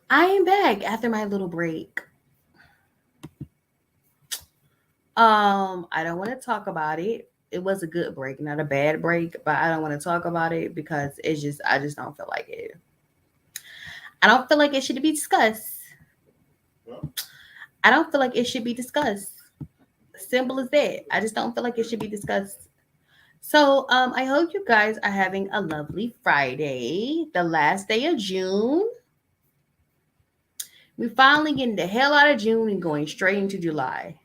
I am back after my little break. I don't want to talk about it. It was a good break, not a bad break, but I don't want to talk about it because I just don't feel like it. I don't feel like it should be discussed. I don't feel like it should be discussed. Simple as that. I just don't feel like it should be discussed. So, I hope you guys are having a lovely Friday, the last day of June. We're finally getting the hell out of June and going straight into July.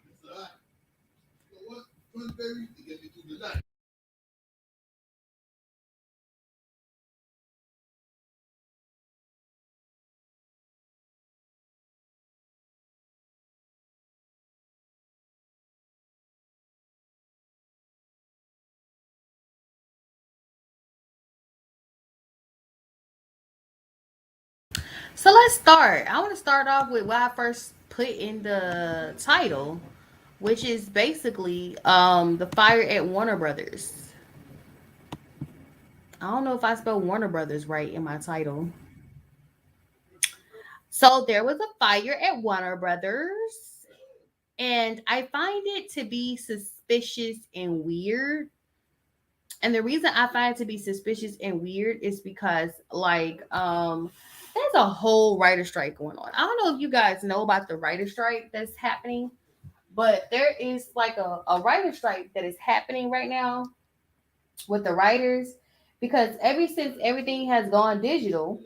So let's start. I want to start off with what I first put in the title, which is basically the fire at Warner Brothers. I don't know if I spelled Warner Brothers right in my title. So there was a fire at Warner Brothers, and I find it to be suspicious and weird. And the reason I find it to be suspicious and weird is because there's a whole writer strike going on. I don't know if you guys know about the writer strike that's happening, but there is like a writer strike that is happening right now with the writers because ever since everything has gone digital,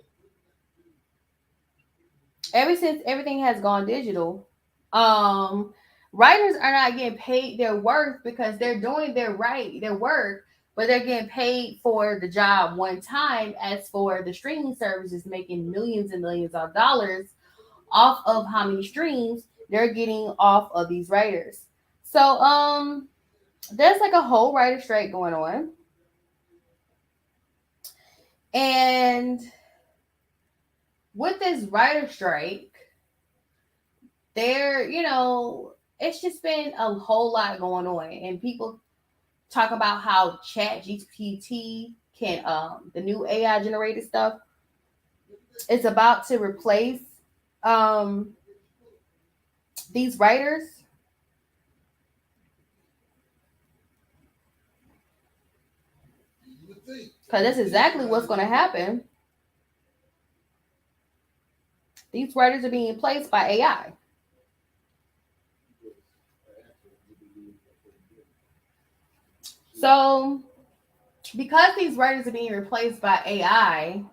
um, writers are not getting paid their worth because they're doing their work, but they're getting paid for the job one time. As for the streaming services making millions and millions of dollars off of how many streams they're getting off of these writers. So there's like a whole writer strike going on. And with this writer strike, it's just been a whole lot going on. And people talk about how Chat GPT can the new AI generated stuff, it's about to replace um these writers. Because that's exactly what's going to happen. These writers are being replaced by AI. So, because these writers are being replaced by AI,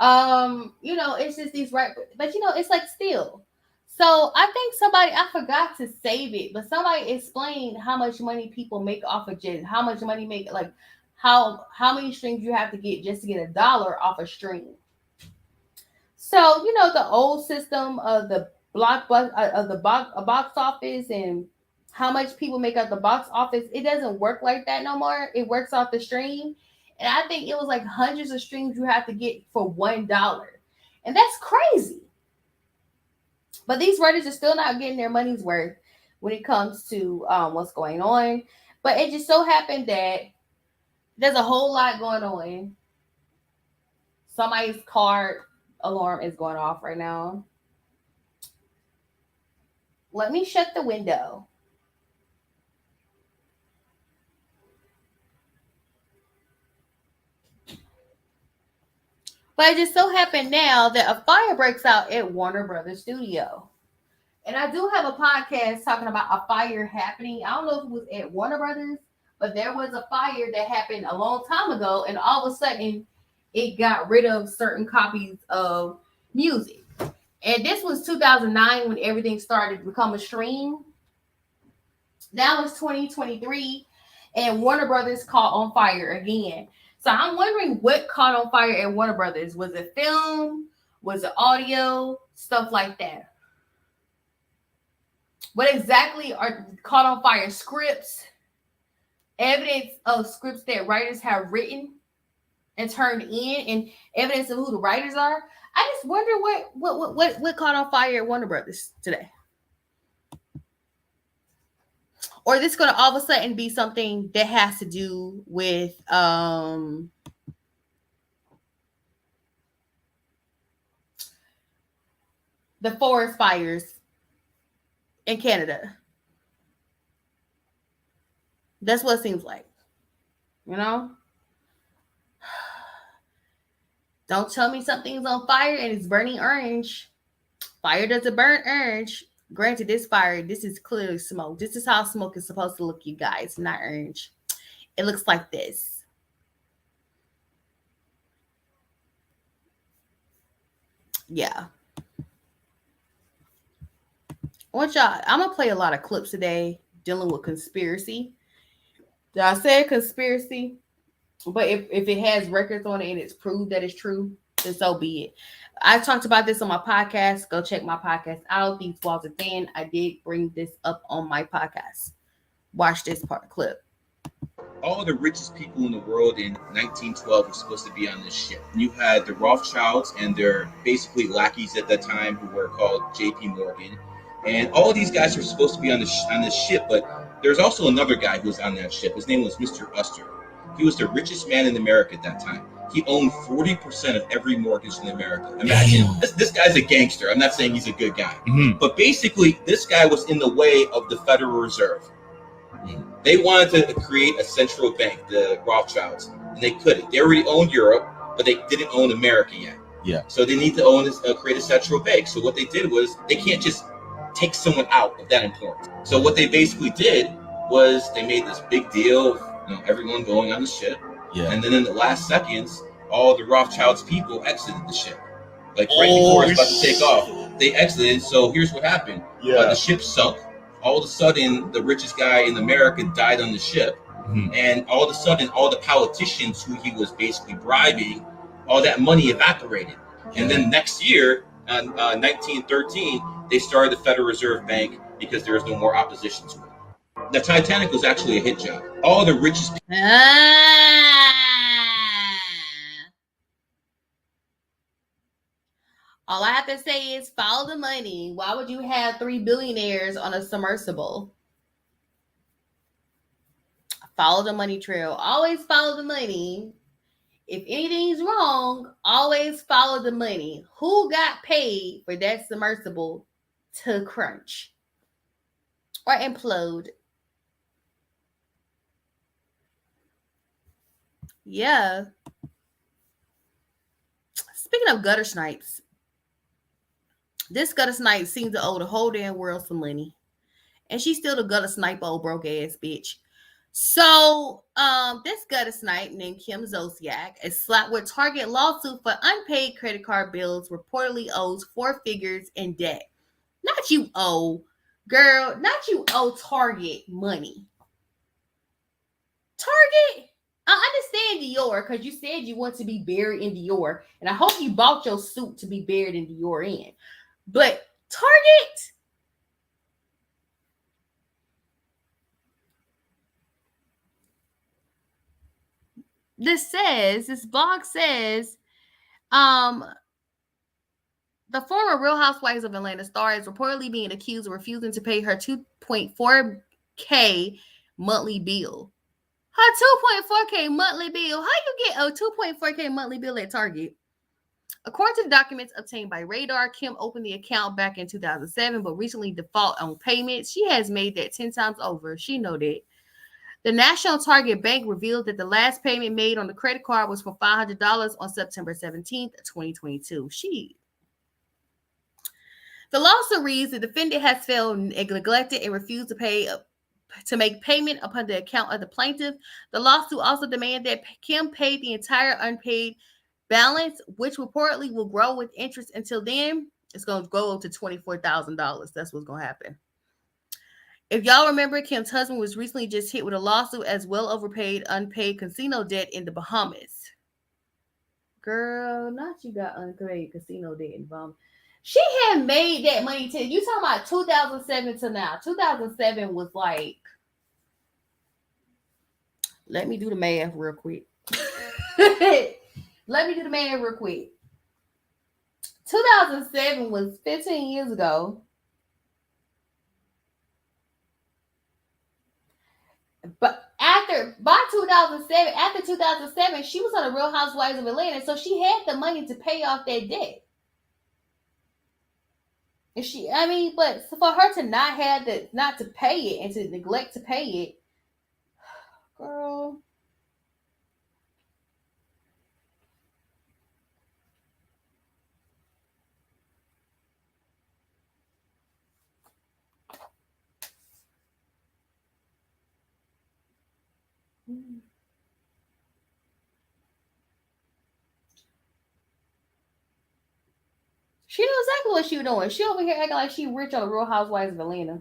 it's just these right, but it's like still. So I think somebody I forgot to save it, but somebody explained how much money people make off of just how much money make like how many streams you have to get just to get $1 off a stream. So the old system of the box office and how much people make at the box office, it doesn't work like that no more. It works off the stream, and I think it was like hundreds of streams you have to get for $1, and that's crazy. But these writers are still not getting their money's worth when it comes to what's going on. But it just so happened that there's a whole lot going on. Somebody's car alarm is going off right now. Let me shut the window. But it just so happened now that a fire breaks out at Warner Brothers Studio. And I do have a podcast talking about a fire happening. I don't know if it was at Warner Brothers, but there was a fire that happened a long time ago, and all of a sudden it got rid of certain copies of music. And this was 2009 when everything started to become a stream. Now it's 2023, and Warner Brothers caught on fire again. So I'm wondering what caught on fire at Warner Brothers. Was it film? Was it audio? Stuff like that. What exactly are caught on fire? Scripts, evidence of scripts that writers have written and turned in, and evidence of who the writers are. I just wonder what caught on fire at Warner Brothers today. Or this going to all of a sudden be something that has to do with the forest fires in Canada. That's what it seems like. You know? Don't tell me something's on fire and it's burning orange. Fire doesn't burn orange. Granted, this is clearly smoke. This is how smoke is supposed to look, you guys, not orange. It looks like this. Yeah. I'm gonna play a lot of clips today dealing with conspiracy. Did I say conspiracy? But if it has records on it and it's proved that it's true, then so be it. I talked about this on my podcast. Go check my podcast out. These walls are thin. I did bring this up on my podcast. Watch this part clip. All the richest people in the world in 1912 were supposed to be on this ship. You had the Rothschilds and their basically lackeys at that time who were called J.P. Morgan. And all of these guys were supposed to be on this ship, but there's also another guy who was on that ship. His name was Mr. Uster. He was the richest man in America at that time. He owned 40% of every mortgage in America. Imagine, this guy's a gangster. I'm not saying he's a good guy. Mm-hmm. But basically, this guy was in the way of the Federal Reserve. They wanted to create a central bank, the Rothschilds, and they couldn't. They already owned Europe, but they didn't own America yet. Yeah. So they need to create a central bank. So what they did was they can't just take someone out of that importance. So what they basically did was they made this big deal of everyone going on the ship. Yeah. And then in the last seconds, all the Rothschilds people exited the ship. Like right before it was about to take off, they exited. So here's what happened. Yeah. The ship sunk. All of a sudden, the richest guy in America died on the ship. Mm-hmm. And all of a sudden, all the politicians who he was basically bribing, all that money evaporated. Yeah. And then next year, 1913, they started the Federal Reserve Bank because there was no more opposition to it. The Titanic was actually a hit job. All the richest people. All I have to say is follow the money. Why would you have 3 billionaires on a submersible? Follow the money trail. Always follow the money. If anything's wrong, always follow the money. Who got paid for that submersible to crunch or implode? Yeah. Speaking of guttersnipes, this guttersnipe seems to owe the whole damn world some money. And she's still the guttersnipe, old broke ass bitch. So, this guttersnipe named Kim Zolciak is slapped with Target lawsuit for unpaid credit card bills, reportedly owes 4 figures in debt. Not you owe, girl, not you owe Target money. Target? I understand Dior because you said you want to be buried in Dior. And I hope you bought your suit to be buried in Dior in. But Target? This blog says, the former Real Housewives of Atlanta star is reportedly being accused of refusing to pay her $2.4K monthly bill. Her $2.4K monthly bill. How you get a $2.4K monthly bill at Target? According to the documents obtained by Radar, Kim opened the account back in 2007, but recently defaulted on payments. She has made that 10 times over. She know that. The National Target Bank revealed that the last payment made on the credit card was for $500 on September 17th, 2022. The lawsuit reads the defendant has failed, neglected, and refused to make payment upon the account of the plaintiff. The lawsuit also demands that Kim pay the entire unpaid balance, which reportedly will grow with interest. Until then, it's going to go up to $24,000. That's what's going to happen. If y'all remember, Kim's husband was recently just hit with a lawsuit as well overpaid, unpaid casino debt in the Bahamas. Girl, not you got unpaid casino debt in the Bahamas. She had made that money you talking about 2007 to now. 2007 was like, let me do the math real quick. 2007 was 15 years ago. But after 2007, she was on the Real Housewives of Atlanta, so she had the money to pay off that debt. 2007 was 15 years ago. But after 2007, she was on the Real Housewives of Atlanta, so she had the money to pay off that debt. 2007 was 15 years ago. But after 2007, she was on the Real Housewives of Atlanta, so she had the money to pay off that debt. And she, I mean, but for her to not have the, not to pay it and to neglect to pay it, girl. She knew exactly what she was doing. She over here acting like she rich on the Real Housewives of Atlanta.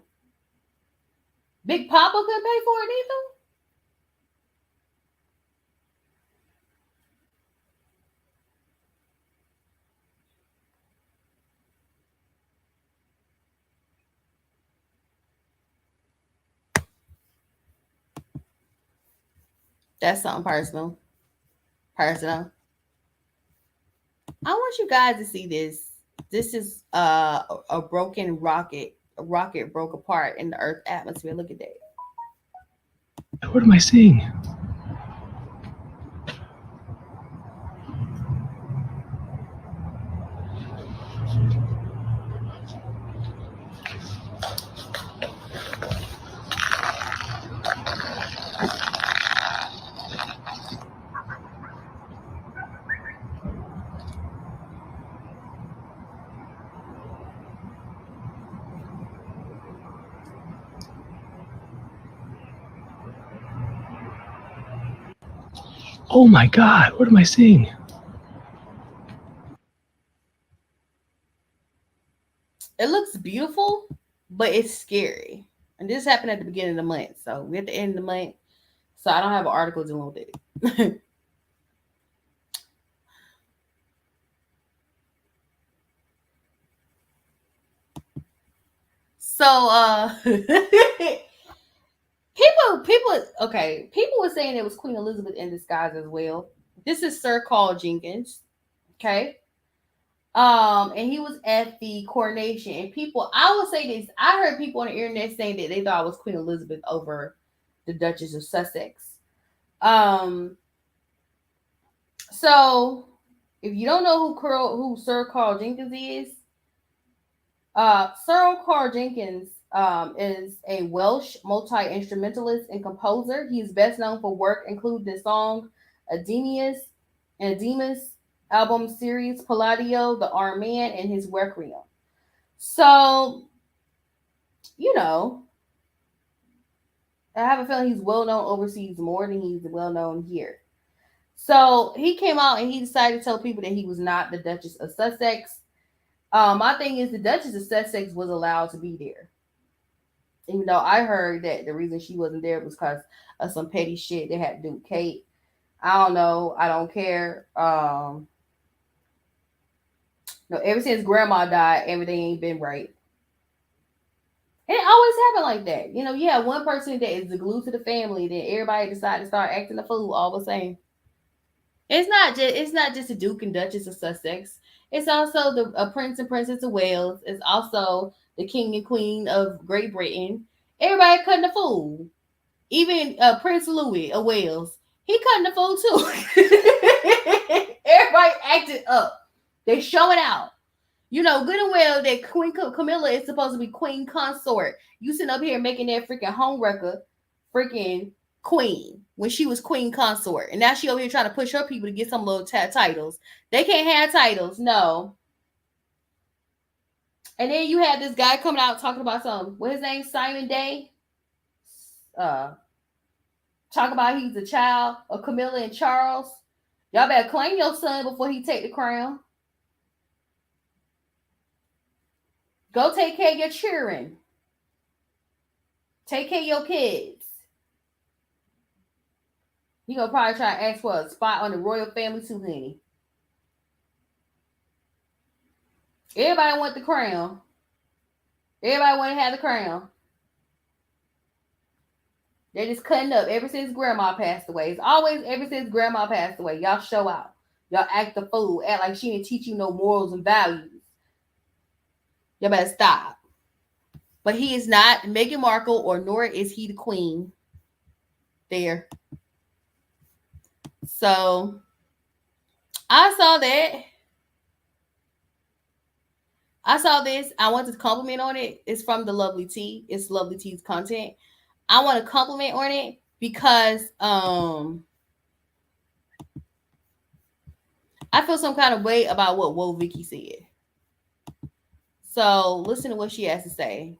Big Papa couldn't pay for it either. That's something personal. Personal. I want you guys to see this. This is a broken rocket. A rocket broke apart in the Earth atmosphere. Look at that. What am I seeing? Oh my God, what am I seeing? It looks beautiful, but it's scary. And this happened at the beginning of the month, so we're at the end of the month. So I don't have an article dealing with it. So people were saying it was Queen Elizabeth in disguise as well. This is Sir Carl Jenkins. Okay. And he was at the coronation, and people, I will say this, I heard people on the internet saying that they thought it was Queen Elizabeth over the Duchess of Sussex. Um, so if you don't know who Sir Carl Jenkins is, Sir Carl Jenkins is a Welsh multi-instrumentalist and composer. He is best known for work including the song Ademius and Ademus album series Palladio, The Armed Man, and his Requiem. So, you know, I have a feeling he's well known overseas more than he's well known here. So he came out and he decided to tell people that he was not the Duchess of Sussex. My thing is the Duchess of Sussex was allowed to be there. Even though I heard that the reason she wasn't there was because of some petty shit that had to do with Kate. I don't know. I don't care. No, ever since grandma died, everything ain't been right. And it always happened like that. You know, you have one person that is the glue to the family, then everybody decide to start acting a fool all the same. It's not just the Duke and Duchess of Sussex. It's also the Prince and Princess of Wales. It's also the King and Queen of Great Britain. Everybody cutting the fool. Even Prince Louis of Wales, he cutting the fool too. Everybody acted up. They showing out. You know good and well that Queen Camilla is supposed to be Queen Consort. You sitting up here making that freaking home record, freaking queen when she was Queen Consort, and now she over here trying to push her people to get some little titles. They can't have titles, no. And then you had this guy coming out talking about something. What his name? Simon Day. Uh, talk about he's a child of Camilla and Charles. Y'all better claim your son before he take the crown. Go take care of your children. Take care of your kids. He gonna probably try to ask for a spot on the royal family too, honey. Everybody want the crown. Everybody want to have the crown. They're just cutting up ever since grandma passed away. It's always ever since grandma passed away. Y'all show out. Y'all act the fool. Act like she didn't teach you no morals and values. Y'all better stop. But he is not Meghan Markle, or nor is he the queen. There. So I saw that. I saw this. I want to compliment on it. It's from the Lovely Tea. It's Lovely Tea's content. I want to compliment on it because I feel some kind of way about what Woe Vicky said. So listen to what she has to say.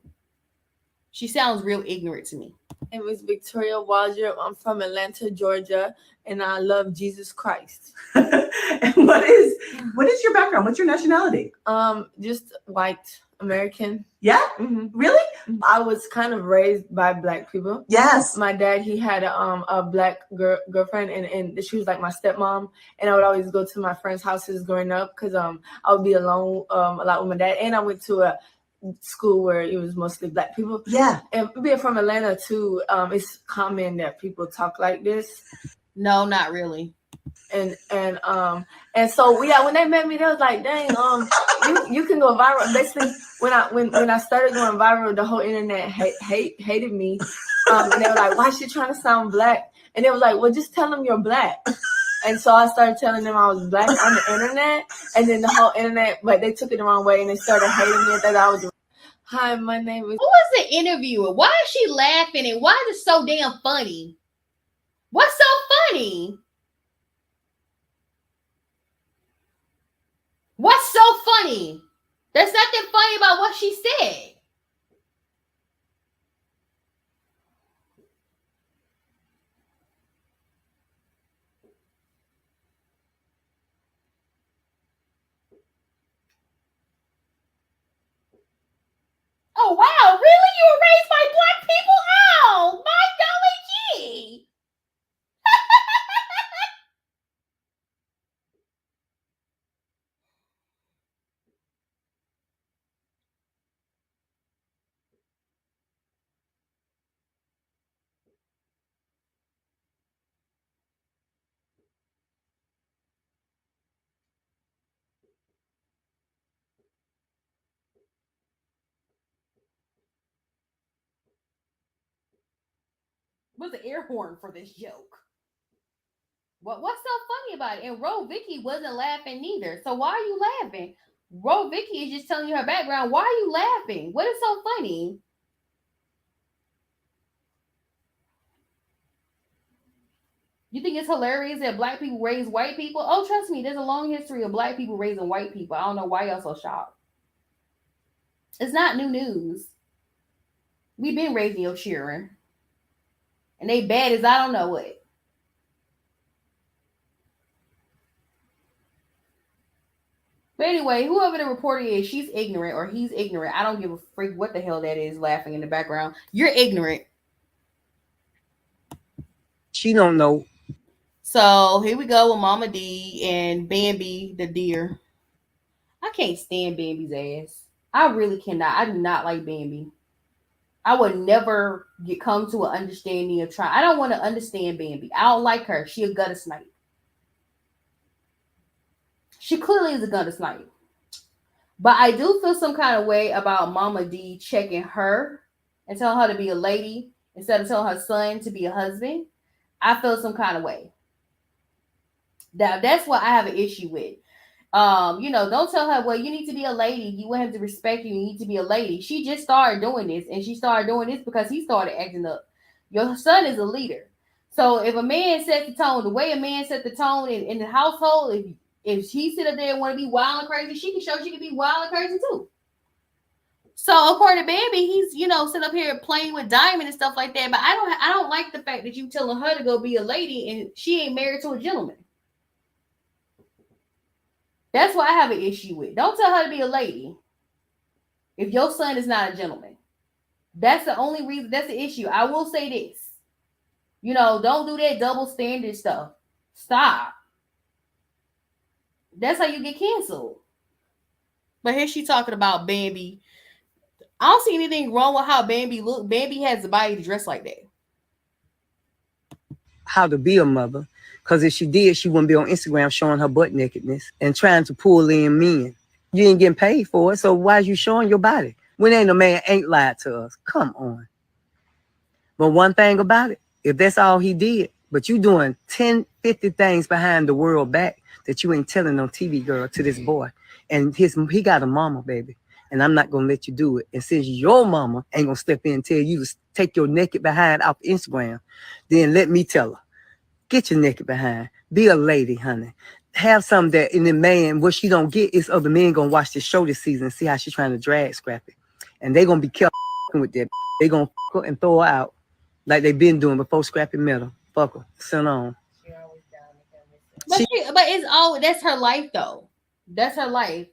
She sounds real ignorant to me. My name is Victoria Waldrop. I'm from Atlanta, Georgia, and I love Jesus Christ. And what is your background? What's your nationality? Just white American. Yeah? Mm-hmm. Really? I was kind of raised by Black people. Yes. My dad, he had a Black girlfriend, and she was like my stepmom. And I would always go to my friends' houses growing up because I would be alone a lot with my dad. And I went to a school where it was mostly Black people. Yeah. And being from Atlanta too, it's common that people talk like this. No, not really. And so yeah, when they met me, they was like, "Dang, you can go viral." Basically, when I started going viral, the whole internet hated me, and they were like, "Why is she trying to sound Black?" And they was like, "Well, just tell them you're Black." And so I started telling them I was Black on the internet, and then the whole internet, but they took it the wrong way and they started hating me that I was. Hi, my name is. Who is the interviewer? Why is she laughing and why is it so damn funny? What's so funny? What's so funny? There's nothing funny about what she said. Oh, wow. Really? You were raised by Black people? Oh, my golly gee. Was the air horn for this joke? What's so funny about it? And Ro Vicky wasn't laughing neither. So why are you laughing? Ro Vicky is just telling you her background. Why are you laughing? What is so funny? You think it's hilarious that Black people raise white people? Oh, trust me, there's a long history of Black people raising white people. I don't know why y'all so shocked. It's not new news. We've been raising your children. And they bad as I don't know what. But anyway, whoever the reporter is, she's ignorant or he's ignorant. I don't give a freak what the hell that is laughing in the background. You're ignorant. She don't know. So here we go with Mama D and Bambi the deer. I can't stand Bambi's ass. I really cannot. I do not like Bambi. I would never come to an understanding of trying. I don't want to understand Bambi. I don't like her. She a guttersnipe. She clearly is a guttersnipe. But I do feel some kind of way about Mama D checking her and telling her to be a lady instead of telling her son to be a husband. I feel some kind of way. That's what I have an issue with. Don't tell her, well, you need to be a lady. You want him to respect you. You need to be a lady. She just started doing this, and she started doing this because he started acting up. Your son is a leader. So if a man sets the tone, the way a man set the tone in the household, if she sit up there and want to be wild and crazy, she can show she can be wild and crazy too. So according to Bambi, he's sit up here playing with Diamond and stuff like that. But I don't like the fact that you telling her to go be a lady and she ain't married to a gentleman. That's what I have an issue with. Don't tell her to be a lady if your son is not a gentleman. That's the only reason. That's the issue. I will say this. Don't do that double standard stuff. Stop. That's how you get canceled. But here she talking about Bambi. I don't see anything wrong with how Bambi look. Bambi has the body to dress like that. How to be a mother. Because if she did, she wouldn't be on Instagram showing her butt nakedness and trying to pull in men. You ain't getting paid for it, so why is you showing your body? When ain't a man ain't lied to us. Come on. But one thing about it, if that's all he did, but you doing 10, 50 things behind the world back that you ain't telling on TV, girl, to this boy. And he got a mama, baby. and I'm not gonna let you do it. And since your mama ain't gonna step in and tell you to take your naked behind off Instagram, then let me tell her, get your naked behind. Be a lady, honey. Have something that in the man, what she don't get is other men gonna watch this show this season and see how she's trying to drag Scrappy. And they gonna be careful with that. They gonna fuck her and throw her out like they been doing before Scrappy met her. Fuck her. Send on. But it's all that's her life though. That's her life.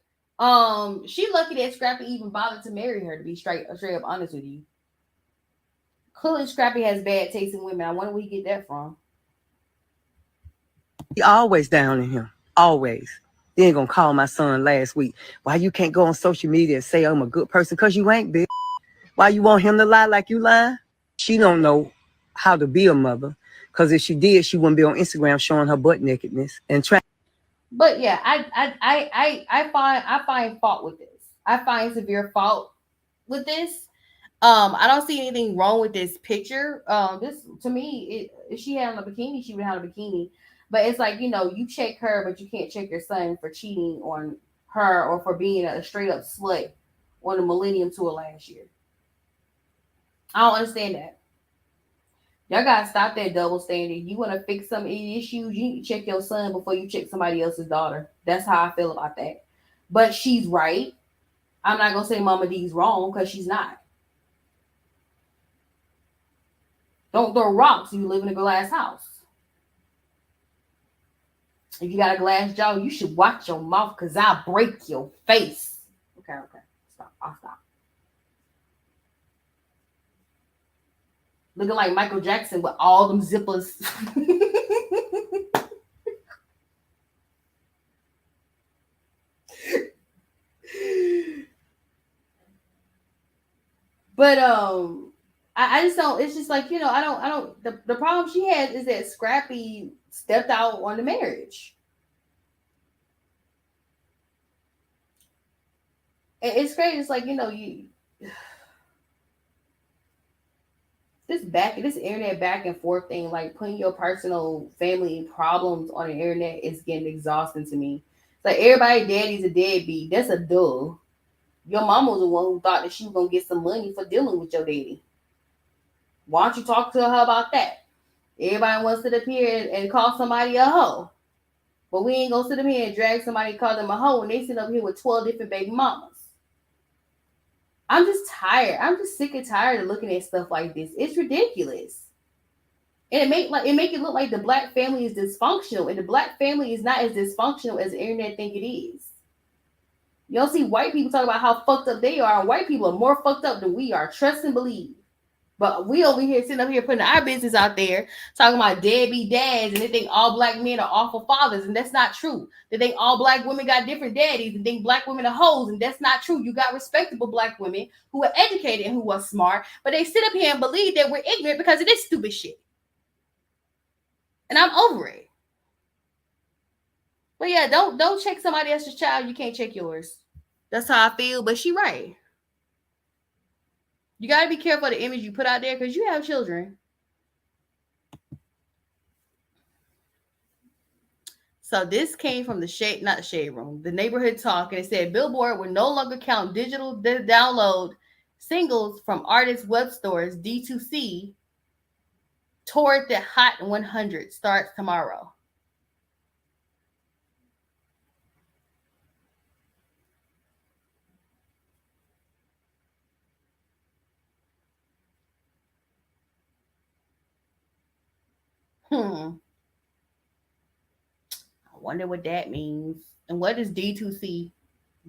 She lucky that Scrappy even bothered to marry her, to be straight up honest with you. Clearly Scrappy has bad taste in women. I wonder where he get that from. He always down in him. Always. They ain't gonna call my son last week. Why you can't go on social media and say I'm a good person? Cause you ain't, bitch. Why you want him to lie like you lying? She don't know how to be a mother. Cause if she did, she wouldn't be on Instagram showing her butt nakedness and trying. But yeah, I find fault with this. I find severe fault with this. I don't see anything wrong with this picture. This to me, if she had on a bikini, she would have a bikini. But it's like, you check her, but you can't check your son for cheating on her or for being a straight up slut on the Millennium Tour last year. I don't understand that. Y'all gotta stop that double standard. You want to fix some issues, you need to check your son before you check somebody else's daughter. That's how I feel about that. But she's right. I'm not gonna say Mama D's wrong because she's not. Don't throw rocks. You live in a glass house. If you got a glass jaw, you should watch your mouth because I'll break your face. Okay. Stop. I'll stop. Looking like Michael Jackson with all them zippers. But I just don't. It's just like, I don't. The problem she has is that Scrappy stepped out on the marriage. It's crazy. It's like, this internet back and forth thing, like putting your personal family problems on the internet is getting exhausting to me. It's like everybody daddy's a deadbeat. That's a duh. Your mama was the one who thought that she was gonna get some money for dealing with your daddy. Why don't you talk to her about that? Everybody wants to sit up here and call somebody a hoe. But we ain't gonna sit up here and drag somebody and call them a hoe when they sit up here with 12 different baby mamas. I'm just tired. I'm just sick and tired of looking at stuff like this. It's ridiculous. And it make it look like the black family is dysfunctional. And the black family is not as dysfunctional as the internet think it is. You don't see white people talk about how fucked up they are. White people are more fucked up than we are. Trust and believe. But we over here sitting up here putting our business out there, talking about deadbeat dads, and they think all black men are awful fathers, and that's not true. They think all black women got different daddies, and think black women are hoes, and that's not true. You got respectable black women who are educated and who are smart, but they sit up here and believe that we're ignorant because of this stupid shit. And I'm over it. But yeah, don't check somebody else's child. You can't check yours. That's how I feel. But she right. You got to be careful of the image you put out there because you have children. So this came from not the shade room, the neighborhood talk, and it said Billboard will no longer count digital download singles from artists' web stores D2C toward the Hot 100 starts tomorrow. I wonder what that means. And what is D2C?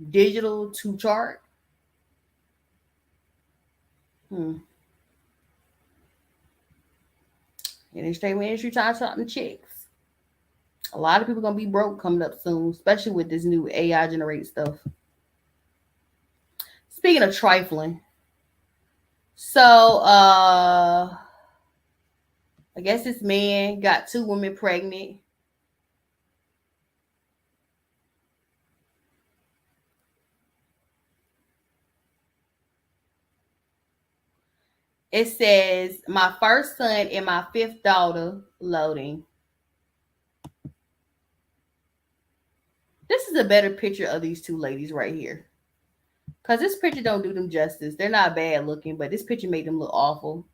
Digital to chart? And entertainment industry trying to talk to chicks. A lot of people gonna be broke coming up soon, especially with this new AI generated stuff. Speaking of trifling, so I guess this man got 2 women pregnant. It says, my first son and my 5th daughter loading. This is a better picture of these 2 ladies right here. Because this picture don't do them justice. They're not bad looking, but this picture made them look awful.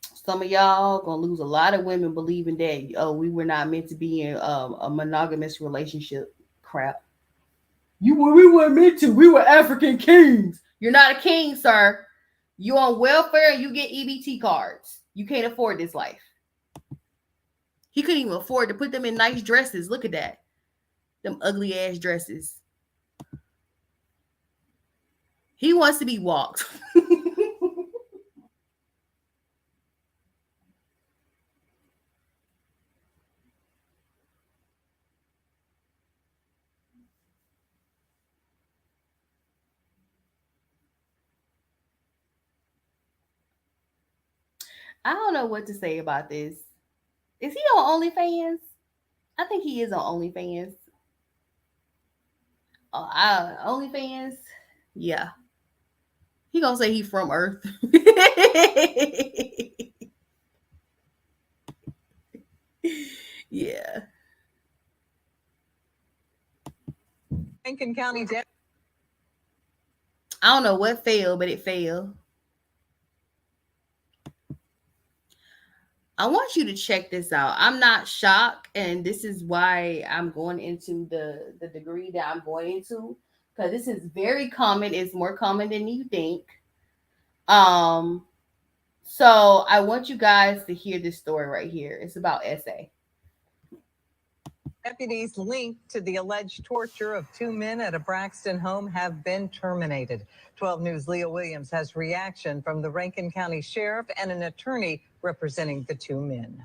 Some of y'all gonna lose a lot of women believing that, oh, we were not meant to be in a monogamous relationship. Crap. We weren't meant to. We were African kings. You're not a king, sir. You on welfare and you get EBT cards. You can't afford this life. He couldn't even afford to put them in nice dresses. Look at that. Them ugly ass dresses. He wants to be walked. I don't know what to say about this. Is he on OnlyFans? I think he is on OnlyFans. OnlyFans? Yeah. He gonna say he from Earth. Yeah. Rankin County I don't know what failed, but it failed. I want you to check this out. I'm not shocked, and this is why I'm going into the degree that I'm going into, because this is very common. It's more common than you think. So I want you guys to hear this story right here. It's about SA. Deputies linked to the alleged torture of two men at a Braxton home have been terminated. 12 News' Leah Williams has reaction from the Rankin County Sheriff and an attorney representing the two men.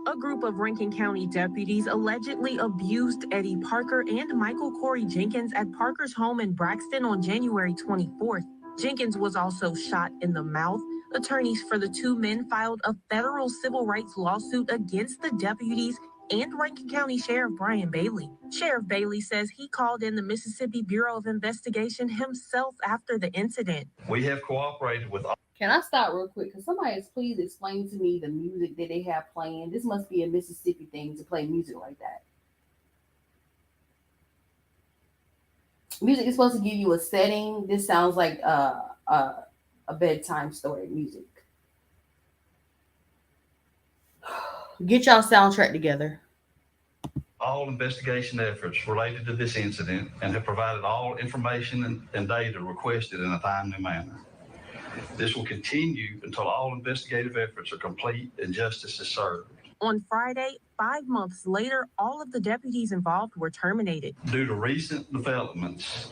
A group of Rankin County deputies allegedly abused Eddie Parker and Michael Corey Jenkins at Parker's home in Braxton on January 24th. Jenkins was also shot in the mouth. Attorneys for the two men filed a federal civil rights lawsuit against the deputies and Rankin County Sheriff Brian Bailey. Sheriff Bailey says he called in the Mississippi Bureau of Investigation himself after the incident. We have cooperated with all. Can I stop real quick? Can somebody please explain to me the music that they have playing? This must be a Mississippi thing to play music like that. Music is supposed to give you a setting. This sounds like a bedtime story music. Get y'all soundtrack together. All investigation efforts related to this incident and have provided all information and data requested in a timely manner. This will continue until all investigative efforts are complete and justice is served. On Friday, 5 months later, all of the deputies involved were terminated. Due to recent developments,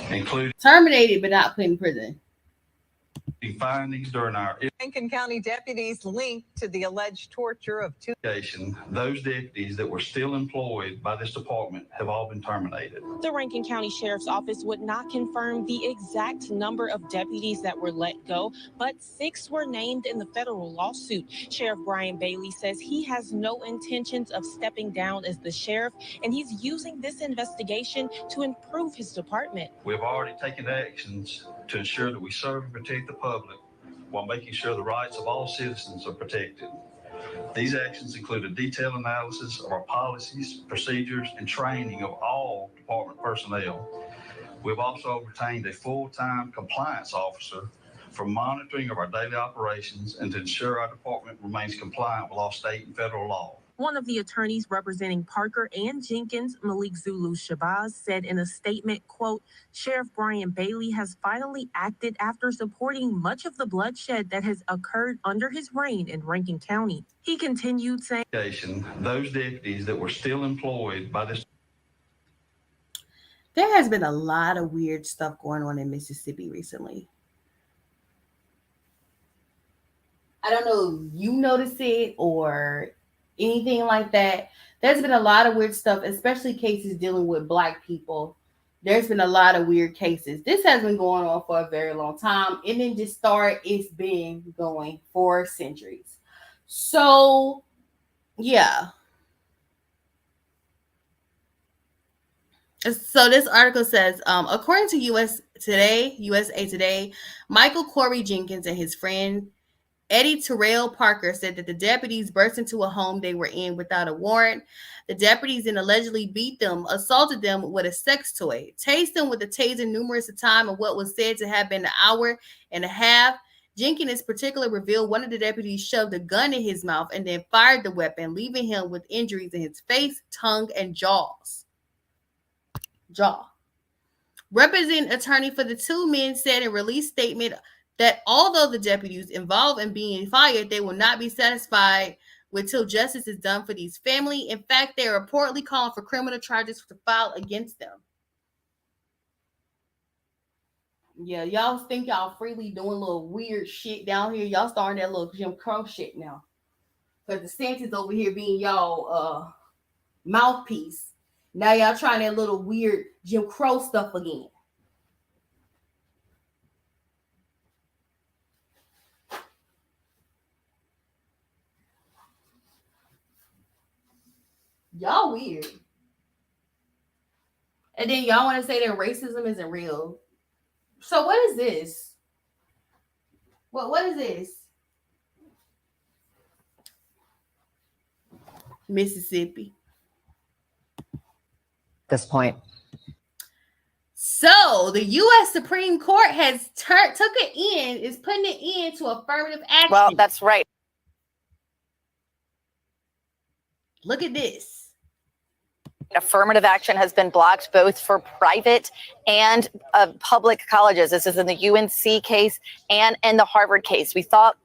including terminated but not put in prison. Findings during our Rankin County deputies linked to the alleged torture of two. Those deputies that were still employed by this department have all been terminated. The Rankin County Sheriff's Office would not confirm the exact number of deputies that were let go, but 6 were named in the federal lawsuit. Sheriff Brian Bailey says he has no intentions of stepping down as the sheriff, and he's using this investigation to improve his department. We have already taken actions to ensure that we serve and protect the public while making sure the rights of all citizens are protected. These actions include a detailed analysis of our policies, procedures, and training of all department personnel. We've also retained a full-time compliance officer for monitoring of our daily operations and to ensure our department remains compliant with all state and federal law. One of the attorneys representing Parker and Jenkins, Malik Zulu Shabazz, said in a statement, quote, Sheriff Brian Bailey has finally acted after supporting much of the bloodshed that has occurred under his reign in Rankin County. He continued saying, those deputies that were still employed by this. There has been a lot of weird stuff going on in Mississippi recently. I don't know if you notice it or anything like that. There's been a lot of weird stuff, especially cases dealing with Black people. There's been a lot of weird cases. This has been going on for a very long time. It didn't just start. It's been going for centuries. So, yeah. So this article says, according to USA Today, Michael Corey Jenkins and his friend Eddie Terrell Parker said that the deputies burst into a home they were in without a warrant. The deputies then allegedly beat them, assaulted them with a sex toy, tased them with a taser numerous times in what was said to have been an hour and a half. Jenkins in particular revealed one of the deputies shoved a gun in his mouth and then fired the weapon, leaving him with injuries in his face, tongue, and jaw. Representing attorney for the two men said in a release statement that although the deputies involved in being fired, they will not be satisfied until justice is done for these family. In fact, they are reportedly calling for criminal charges to file against them. Yeah, y'all think y'all freely doing little weird shit down here. Y'all starting that little Jim Crow shit now. Because DeSantis over here being y'all mouthpiece. Now y'all trying that little weird Jim Crow stuff again. Y'all weird. And then y'all want to say that racism isn't real. So what is this? What is this? Mississippi. This point. So the U.S. Supreme Court has is putting it into affirmative action. Well, that's right. Look at this. Affirmative action has been blocked both for private and public colleges. This is in the UNC case and in the Harvard case. We thought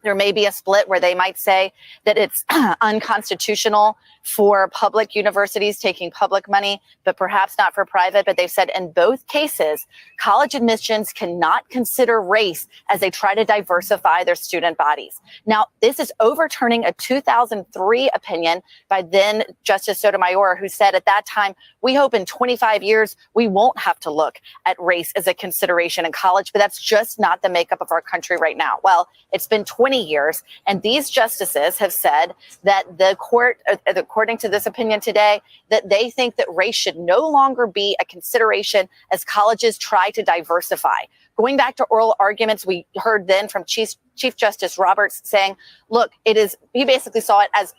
there may be a split where they might say that it's unconstitutional for public universities taking public money, but perhaps not for private. But they've said in both cases, college admissions cannot consider race as they try to diversify their student bodies. Now, this is overturning a 2003 opinion by then Justice Sotomayor, who said at that time, we hope in 25 years, we won't have to look at race as a consideration in college, but that's just not the makeup of our country right now. Well, it's been 20 years, and these justices have said that the court, according to this opinion today, that they think that race should no longer be a consideration as colleges try to diversify. Going back to oral arguments, we heard then from Chief Justice Roberts saying, look, he basically saw it as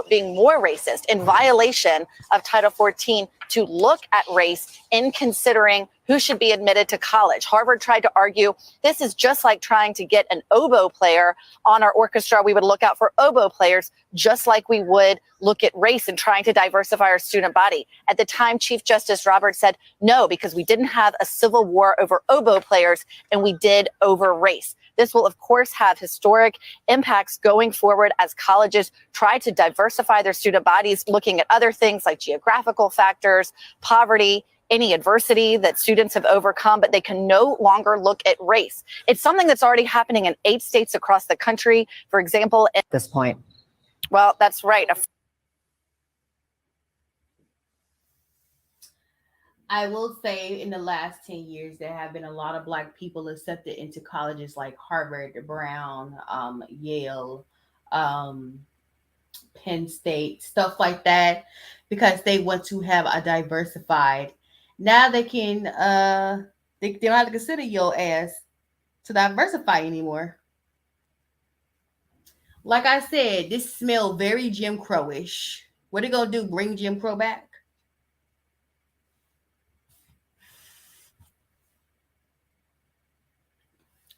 being more racist in violation of Title 14 to look at race in considering who should be admitted to college. Harvard tried to argue this is just like trying to get an oboe player on our orchestra. We would look out for oboe players just like we would look at race and trying to diversify our student body. At the time, Chief Justice Roberts said no, because we didn't have a civil war over oboe players and we did over race. This will, of course, have historic impacts going forward as colleges try to diversify their student bodies, looking at other things like geographical factors, poverty, any adversity that students have overcome, but they can no longer look at race. It's something that's already happening in 8 states across the country. For example, at this point. Well, that's right. I will say in the last 10 years, there have been a lot of Black people accepted into colleges like Harvard, Brown, Yale, Penn State, stuff like that, because they want to have a diversified. Now they can, they don't have to consider your ass to diversify anymore. Like I said, this smells very Jim Crowish. What they gonna do? Bring Jim Crow back?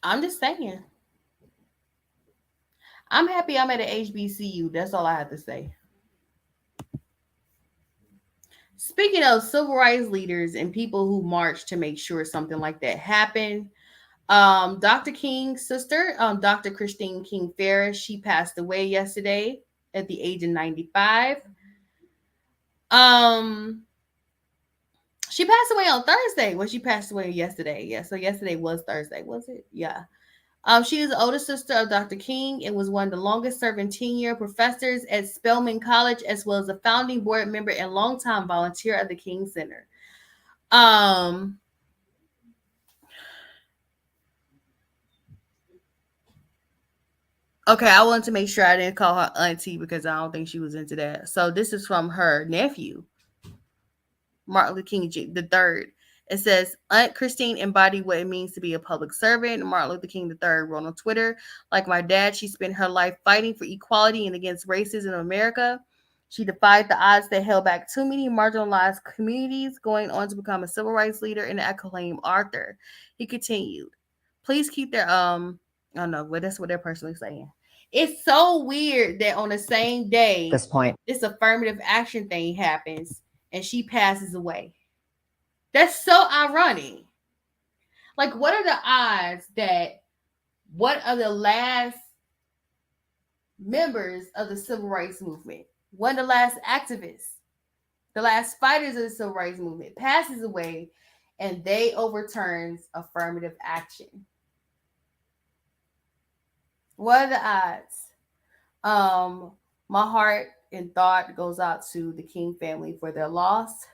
I'm just saying. I'm happy I'm at an HBCU. That's all I have to say. Speaking of civil rights leaders and people who marched to make sure something like that happened, Dr. King's sister, Dr. Christine King Ferris, she passed away yesterday at the age of 95. She passed away on Thursday. Well, she passed away yesterday. Yeah, so yesterday was Thursday, was it? Yeah. She is the older sister of Dr. King and was one of the longest serving tenure professors at Spelman College, as well as a founding board member and longtime volunteer at the King Center. Okay, I wanted to make sure I didn't call her auntie because I don't think she was into that. So this is from her nephew. Martin Luther King III. It says, Aunt Christine embodied what it means to be a public servant. Martin Luther King III wrote on Twitter, like my dad, she spent her life fighting for equality and against racism in America. She defied the odds that held back too many marginalized communities, going on to become a civil rights leader and an acclaimed author. He continued, please keep their, I don't know, but that's what they're personally saying. It's so weird that on the same day, this affirmative action thing happens and she passes away. That's so ironic. Like, what are the odds that one of the last members of the civil rights movement, one of the last activists, the last fighters of the civil rights movement passes away and they overturns affirmative action? What are the odds? My heart and thought goes out to the King family for their loss.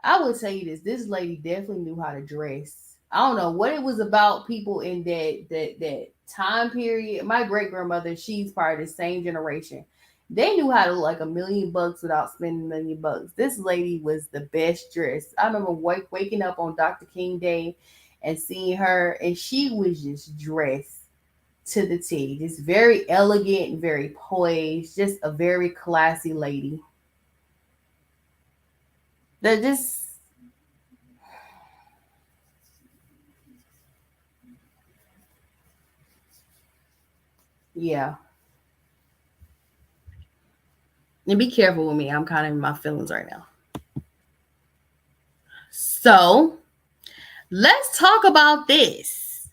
I will tell you this lady definitely knew how to dress. I don't know what it was about people in that time period. My great grandmother, she's part of the same generation. They knew how to look like $1,000,000 without spending $1,000,000. This lady was the best dressed. I remember waking up on Dr. King Day and seeing her, and she was just dressed to the T. Just very elegant and very poised. Just a very classy lady. They're just, yeah. And be careful with me. I'm kind of in my feelings right now. So let's talk about this.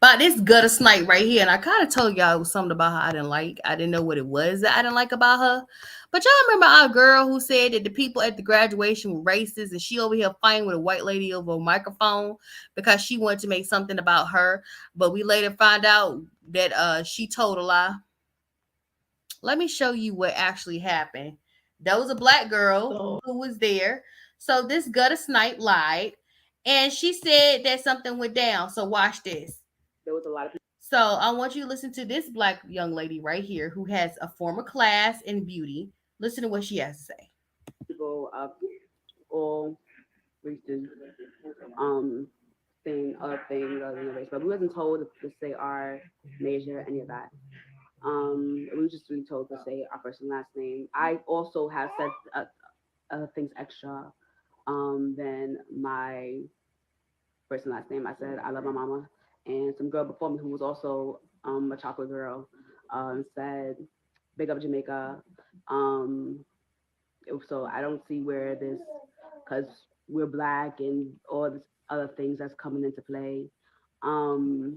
About this gutter snipe right here. And I kind of told y'all it was something about her I didn't like. I didn't know what it was that I didn't like about her. But y'all remember our girl who said that the people at the graduation were racist and she over here fighting with a white lady over a microphone because she wanted to make something about her. But we later found out that she told a lie. Let me show you what actually happened. There was a black girl who was there. So this gutter snipe lied. And she said that something went down. So watch this. There was a lot of people. So I want you to listen to this black young lady right here who has a former class in beauty. Listen to what she has to say. People of all races saying other things other than the race, but we wasn't told to say our major, any of that. We were just really told to say our first and last name. I also have said things extra than my first and last name. I said I love my mama, and some girl before me who was also a chocolate girl said big up Jamaica. So I don't see where this, because we're black and all this other things that's coming into play. I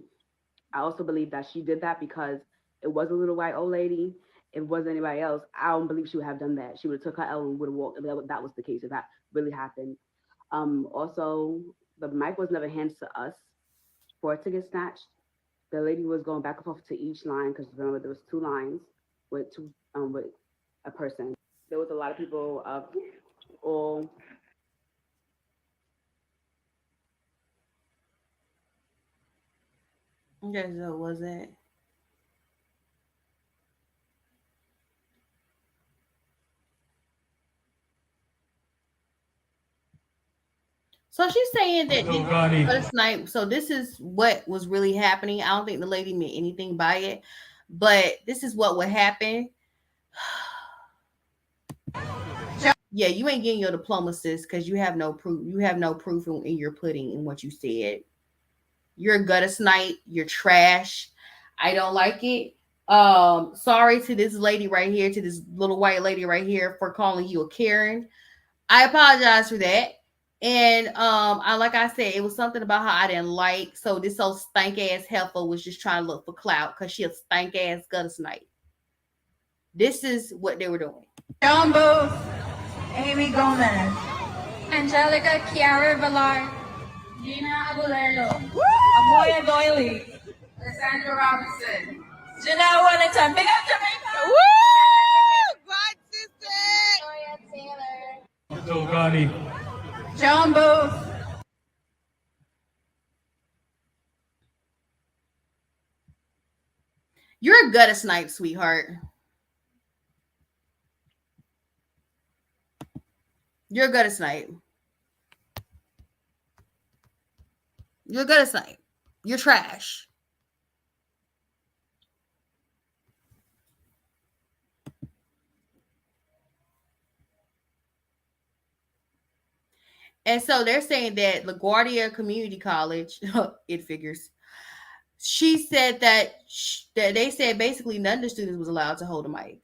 also believe that she did that because it was a little white old lady. If it wasn't anybody else, I don't believe she would have done that. She would have took her L and would have walked. If that was the case, if that really happened. Also, the mic was never handed to us for it to get snatched. The lady was going back and forth to each line because remember there was 2 lines with with a person. There was a lot of people all. Okay, so it wasn't. So she's saying that this night. So this is what was really happening. I don't think the lady meant anything by it, but this is what would happen. Yeah, you ain't getting your diploma, sis, because you have no proof. You have no proof in your pudding in what you said. You're a gutter snipe. You're trash. I don't like it. Sorry to this lady right here, to this little white lady right here for calling you a Karen. I apologize for that. And I like I said, it was something about her I didn't like. So this old stank ass heifer was just trying to look for clout because she a stank ass gutter snipe. This is what they were doing. John Booth, Amy Gomez, Angelica Chiara Villar, Gina Abulelo, Amoya Doyley, Cassandra Robinson, Janelle Wellington, big up Jamaica! Woo! God sister! Victoria Taylor, John Booth. You're a gutter snipe, sweetheart. You're a gutter snipe. You're a gutter snipe. You're trash. And so they're saying that LaGuardia Community College, it figures, she said that they said basically none of the students was allowed to hold a mic.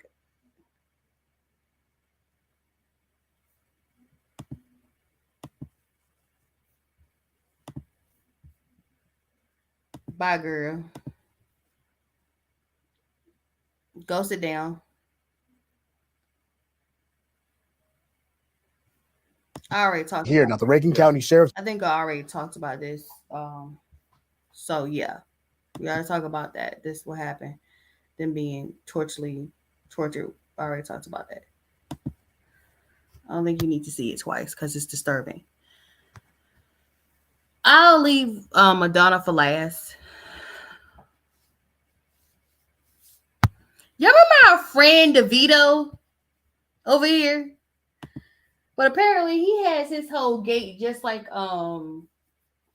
Bye, girl. Go sit down. I already talked here. Now, the Rankin County Sheriff's. I think I already talked about this. So yeah, we gotta talk about that. This will happen. Them being tortured. I already talked about that. I don't think you need to see it twice because it's disturbing. I'll leave Madonna for last. You remember our friend DeVito over here? But apparently he has his whole gate just like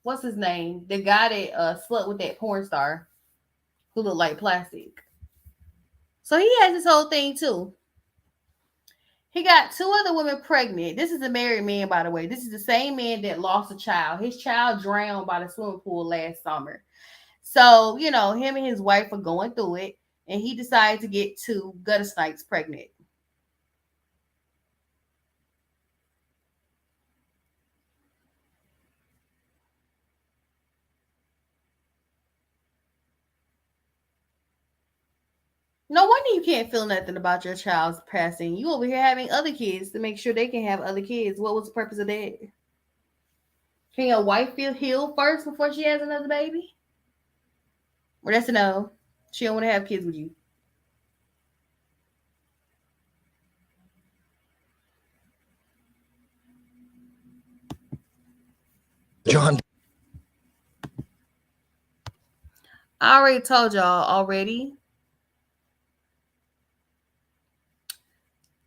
what's his name? The guy that slept with that porn star who looked like plastic. So he has his whole thing too. He got 2 other women pregnant. This is a married man, by the way. This is the same man that lost a child. His child drowned by the swimming pool last summer. So, you know, him and his wife are going through it, and he decided to get 2 Guttersnipes pregnant. No wonder you can't feel nothing about your child's passing. You over here having other kids to make sure they can have other kids. What was the purpose of that? Can your wife feel healed first before she has another baby? Or that's a no. She don't want to have kids with you. John. I already told y'all already.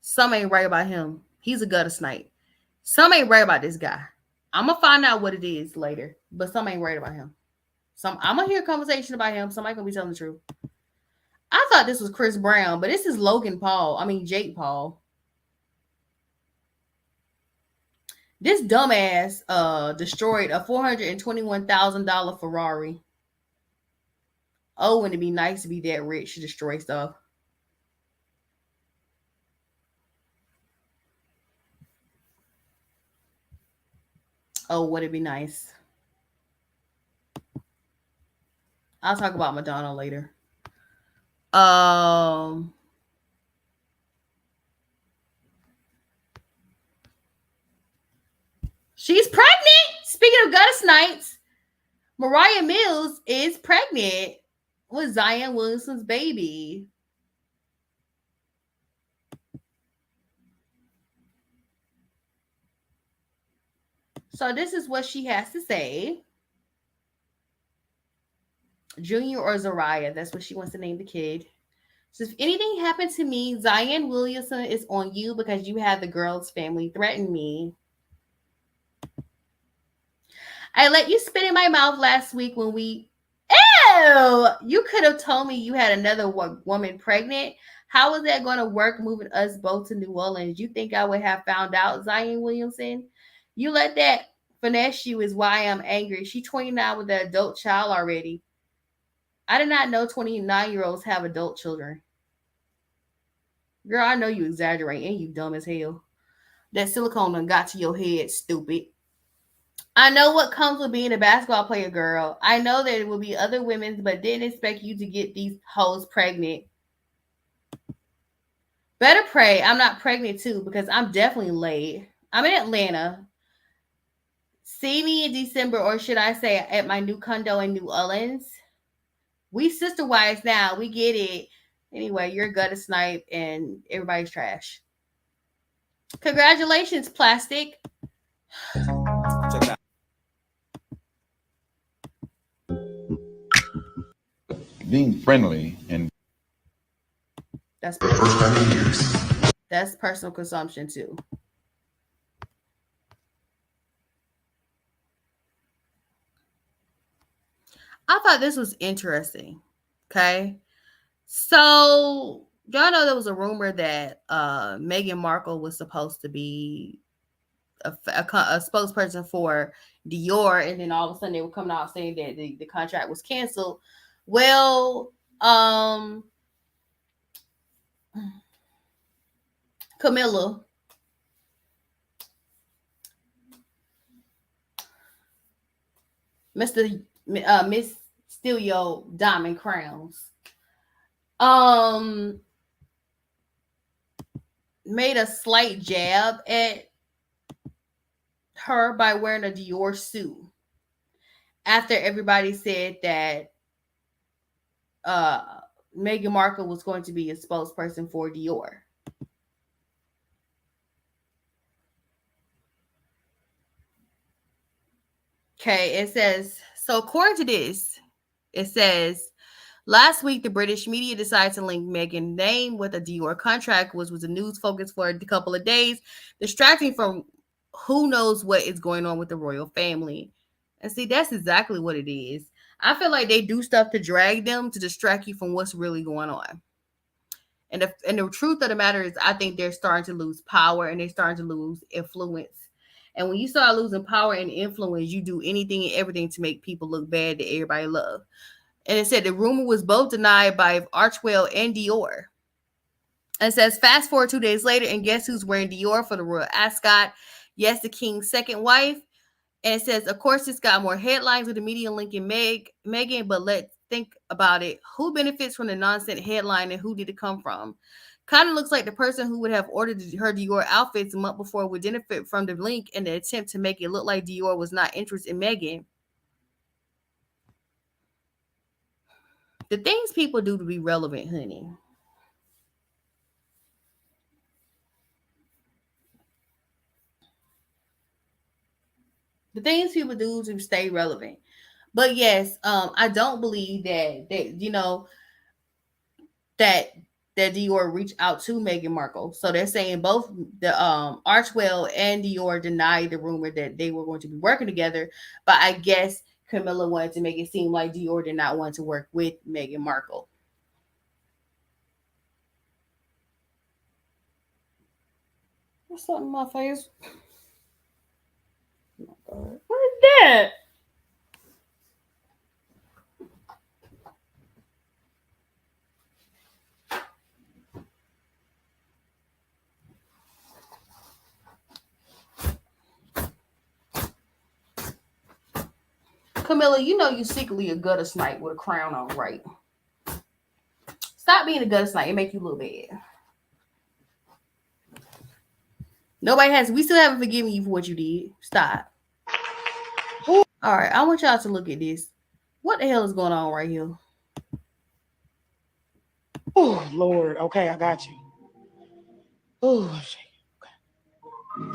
Some ain't right about him. He's a gutter snipe. Some ain't right about this guy. I'm gonna find out what it is later, but some ain't right about him. I'm gonna hear a conversation about him. Somebody gonna be telling the truth. I thought this was Chris Brown, but this is Jake Paul. This dumbass destroyed a $421,000 Ferrari. Oh, wouldn't it be nice to be that rich to destroy stuff? Oh, would it be nice? I'll talk about Madonna later. She's pregnant. Speaking of gutter snipes, Mariah Mills is pregnant with Zion Williamson's baby. So this is what she has to say. Junior or Zariah, that's what she wants to name the kid. So if anything happened to me, Zion Williamson is on you because you had the girl's family threaten me. I let you spit in my mouth last week when we... Ew! You could have told me you had another woman pregnant. How is that going to work moving us both to New Orleans? You think I would have found out, Zion Williamson? You let that finesse you is why I'm angry. She's 29 with an adult child already. I did not know 29-year-olds have adult children. Girl, I know you exaggerate and you dumb as hell. That silicone done got to your head, stupid. I know what comes with being a basketball player, girl. I know there will be other women, but didn't expect you to get these hoes pregnant. Better pray I'm not pregnant too, because I'm definitely laid. I'm in Atlanta. See me in December, or should I say at my new condo in New Orleans. We sister wives now. We get it. Anyway, you're a gutter snipe and everybody's trash. Congratulations, plastic. Being friendly and that's personal consumption too. I thought this was interesting. Okay. So y'all know there was a rumor that Meghan Markle was supposed to be a spokesperson for Dior, and then all of a sudden they were coming out saying that the contract was canceled. Well, Camilla, Miss Steal Your Diamond Crowns, made a slight jab at her by wearing a Dior suit after everybody said that Meghan Markle was going to be a spokesperson for Dior. Okay, it says, so according to this, it says, last week the British media decided to link Meghan's name with a Dior contract, which was a news focus for a couple of days, distracting from who knows what is going on with the royal family. And see, that's exactly what it is. I feel like they do stuff to drag them to distract you from what's really going on. And the truth of the matter is, I think they're starting to lose power and they're starting to lose influence. And when you start losing power and influence, you do anything and everything to make people look bad that everybody love. And it said the rumor was both denied by Archwell and Dior. And it says, fast forward 2 days later, and guess who's wearing Dior for the royal ascot? Yes, the king's second wife. And it says, of course, this got more headlines with the media linking Meghan, but let's think about it. Who benefits from the nonsense headline and who did it come from? Kind of looks like the person who would have ordered her Dior outfits a month before would benefit from the link in the attempt to make it look like Dior was not interested in Meghan. The things people do to be relevant, honey. The things people do to stay relevant. But yes, I don't believe that Dior reached out to Meghan Markle. So they're saying both the Archwell and Dior denied the rumor that they were going to be working together. But I guess Camilla wanted to make it seem like Dior did not want to work with Meghan Markle. What's up in my face? Oh my God. What is that? Camilla, you know you secretly a gutter snipe with a crown on, right? Stop being a gutter snipe. It make you look bad. We still haven't forgiven you for what you did. Stop. All right, I want y'all to look at this. What the hell is going on right here? Oh, Lord. Okay, I got you. Oh, okay.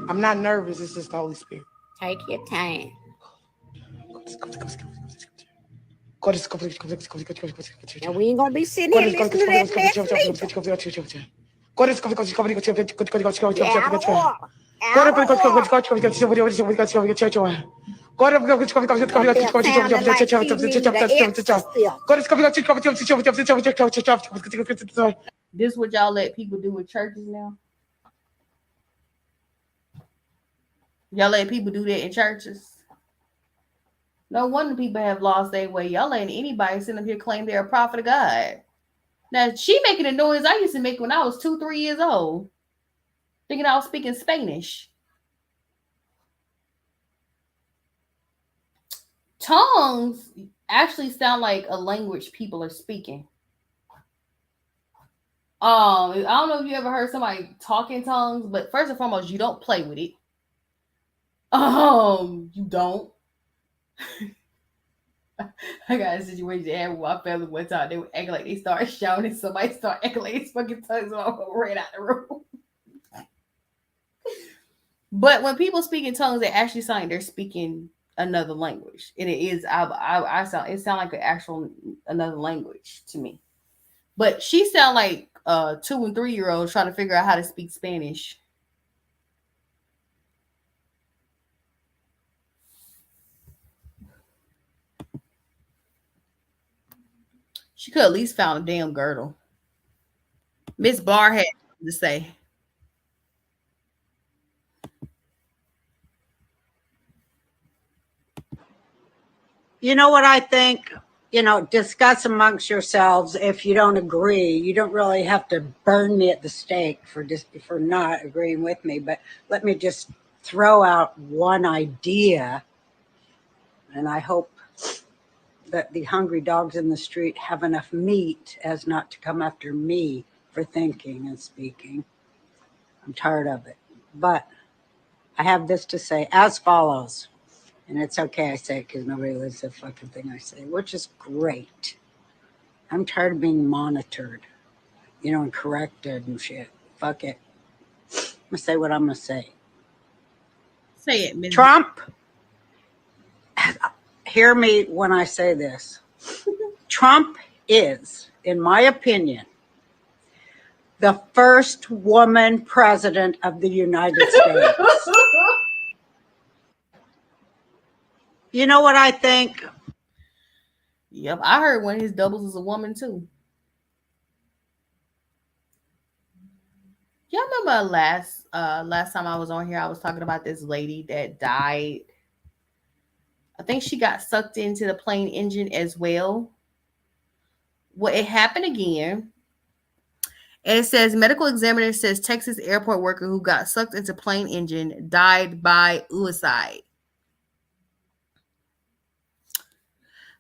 I'm not nervous. It's just the Holy Spirit. Take your time. Now we ain't gonna be sitting here listening to that Netflix. This what y'all let people do with churches now? Y'all let people do that in churches? No wonder people have lost their way. Y'all letting anybody sit up here claim they're a prophet of God. Now, she making a noise I used to make when I was 2-3 years old. Thinking I was speaking Spanish. Tongues actually sound like a language people are speaking. I don't know if you ever heard somebody talk in tongues, but first and foremost, you don't play with it. You don't. I got a situation that happened with my family one time. They would act like they started shouting. Somebody started acting like they fucking tongues, and I ran out the room. But when people speak in tongues, they actually sound like they're speaking another language, and it is. It sound like an actual another language to me. But she sound like 2 and 3 year olds trying to figure out how to speak Spanish. She could at least found a damn girdle. Miss Barr had to say. You know what I think? Discuss amongst yourselves. If you don't agree, you don't really have to burn me at the stake for not agreeing with me. But let me just throw out one idea, and I hope that the hungry dogs in the street have enough meat as not to come after me for thinking and speaking. I'm tired of it. But I have this to say as follows. And it's okay I say it because nobody lives the fucking thing I say, which is great. I'm tired of being monitored, and corrected and shit. Fuck it. I'm going to say what I'm going to say. Say it, Ms. Trump, hear me when I say this. Trump is, in my opinion, the first woman president of the United States. You know what I think? Yep, I heard one of his doubles is a woman too. Y'all remember last time I was on here, I was talking about this lady that died. I think she got sucked into the plane engine as well. Well, it happened again. And it says medical examiner says Texas airport worker who got sucked into plane engine died by suicide.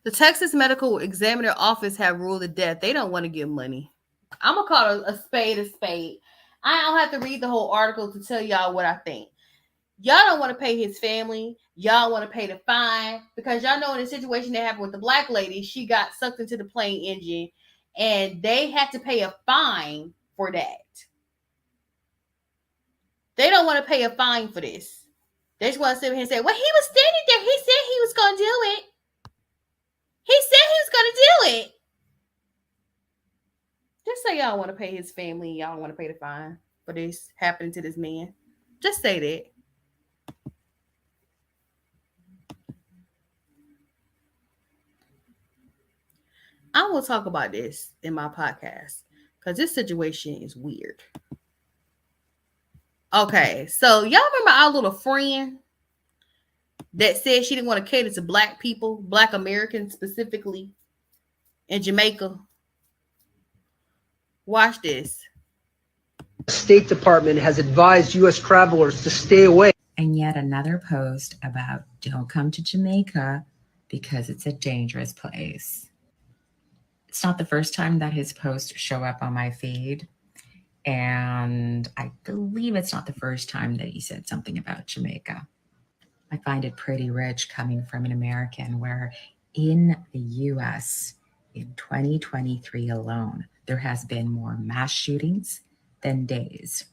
The Texas medical examiner office have ruled the death. They don't want to give money. I'm gonna call a spade a spade. I don't have to read the whole article to tell y'all what I think. Y'all don't want to pay his family. Y'all want to pay the fine because y'all know in the situation that happened with the black lady, she got sucked into the plane engine and they had to pay a fine for that. They don't want to pay a fine for this. They just want to sit here and say, well, he was standing there. He said he was going to do it. He said he was going to do it. Just say y'all want to pay his family. Y'all want to pay the fine for this happening to this man. Just say that. I will talk about this in my podcast because this situation is weird. Okay, so y'all remember our little friend that said she didn't want to cater to black people, black Americans specifically, in Jamaica? Watch this. State Department has advised U.S. travelers to stay away. And yet another post about don't come to Jamaica because it's a dangerous place. It's not the first time that his posts show up on my feed. And I believe it's not the first time that he said something about Jamaica. I find it pretty rich coming from an American where in the U.S. in 2023 alone, there has been more mass shootings than days.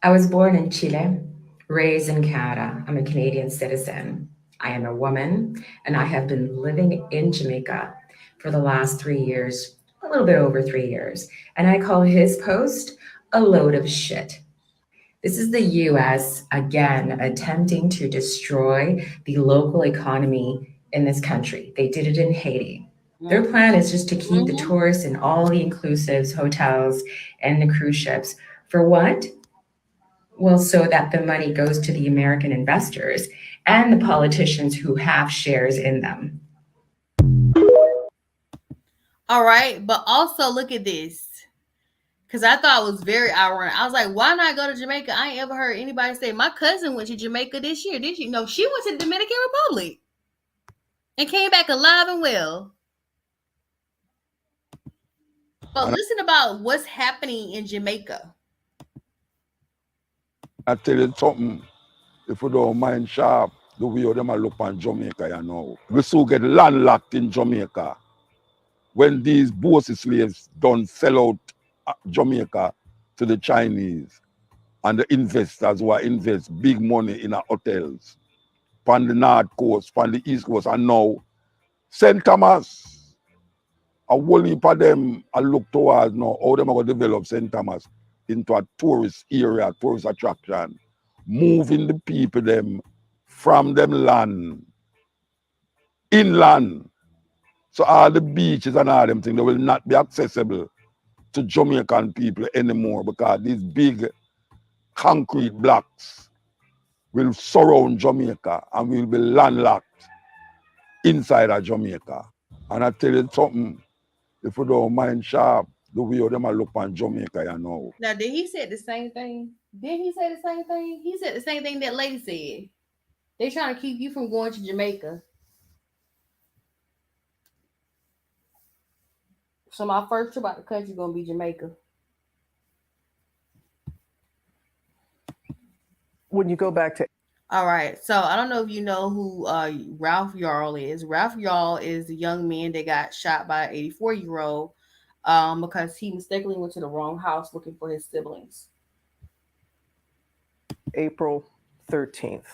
I was born in Chile, raised in Canada. I'm a Canadian citizen. I am a woman, and I have been living in Jamaica for the last 3 years, a little bit over 3 years. And I call his post a load of shit. This is the US, again, attempting to destroy the local economy in this country. They did it in Haiti. Their plan is just to keep the tourists in all the inclusives, hotels, and the cruise ships. For what? Well, so that the money goes to the American investors and the politicians who have shares in them. All right, but also look at this. Because I thought it was very ironic. I was like, why not go to Jamaica? I ain't ever heard anybody say, my cousin went to Jamaica this year. Did you know she went to the Dominican Republic and came back alive and well? But listen about what's happening in Jamaica. I tell you something, if you don't mind sharp, the way them look on Jamaica, you know. We still get landlocked in Jamaica. When these Bossy slaves don't sell out Jamaica to the Chinese and the investors who invest big money in our hotels from the North Coast, from the East Coast, and now St. Thomas, a whole heap of them I look towards now how them are going to develop St. Thomas into a tourist area, tourist attraction, moving the people them from them land, inland, So all the beaches and all them things, they will not be accessible to Jamaican people anymore because these big concrete blocks will surround Jamaica and will be landlocked inside of Jamaica. And I tell you something, if you don't mind sharp, the way them a look on Jamaica, you know. Now, did he say the same thing? Did he say the same thing? He said the same thing that lady said. They trying to keep you from going to Jamaica. So my first trip out the country gonna be Jamaica. When you go back to All right, so I don't know if you know who Ralph Yarl is. Ralph Yarl is the young man that got shot by an 84-year-old because he mistakenly went to the wrong house looking for his siblings. April 13th.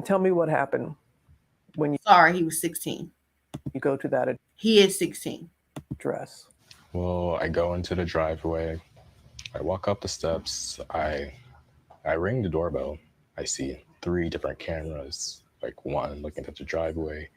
Tell me what happened when you. Sorry, he was 16. You go to that. He is 16. Address. Well, I go into the driveway. I walk up the steps. I ring the doorbell. I see 3 different cameras, like one looking at the driveway,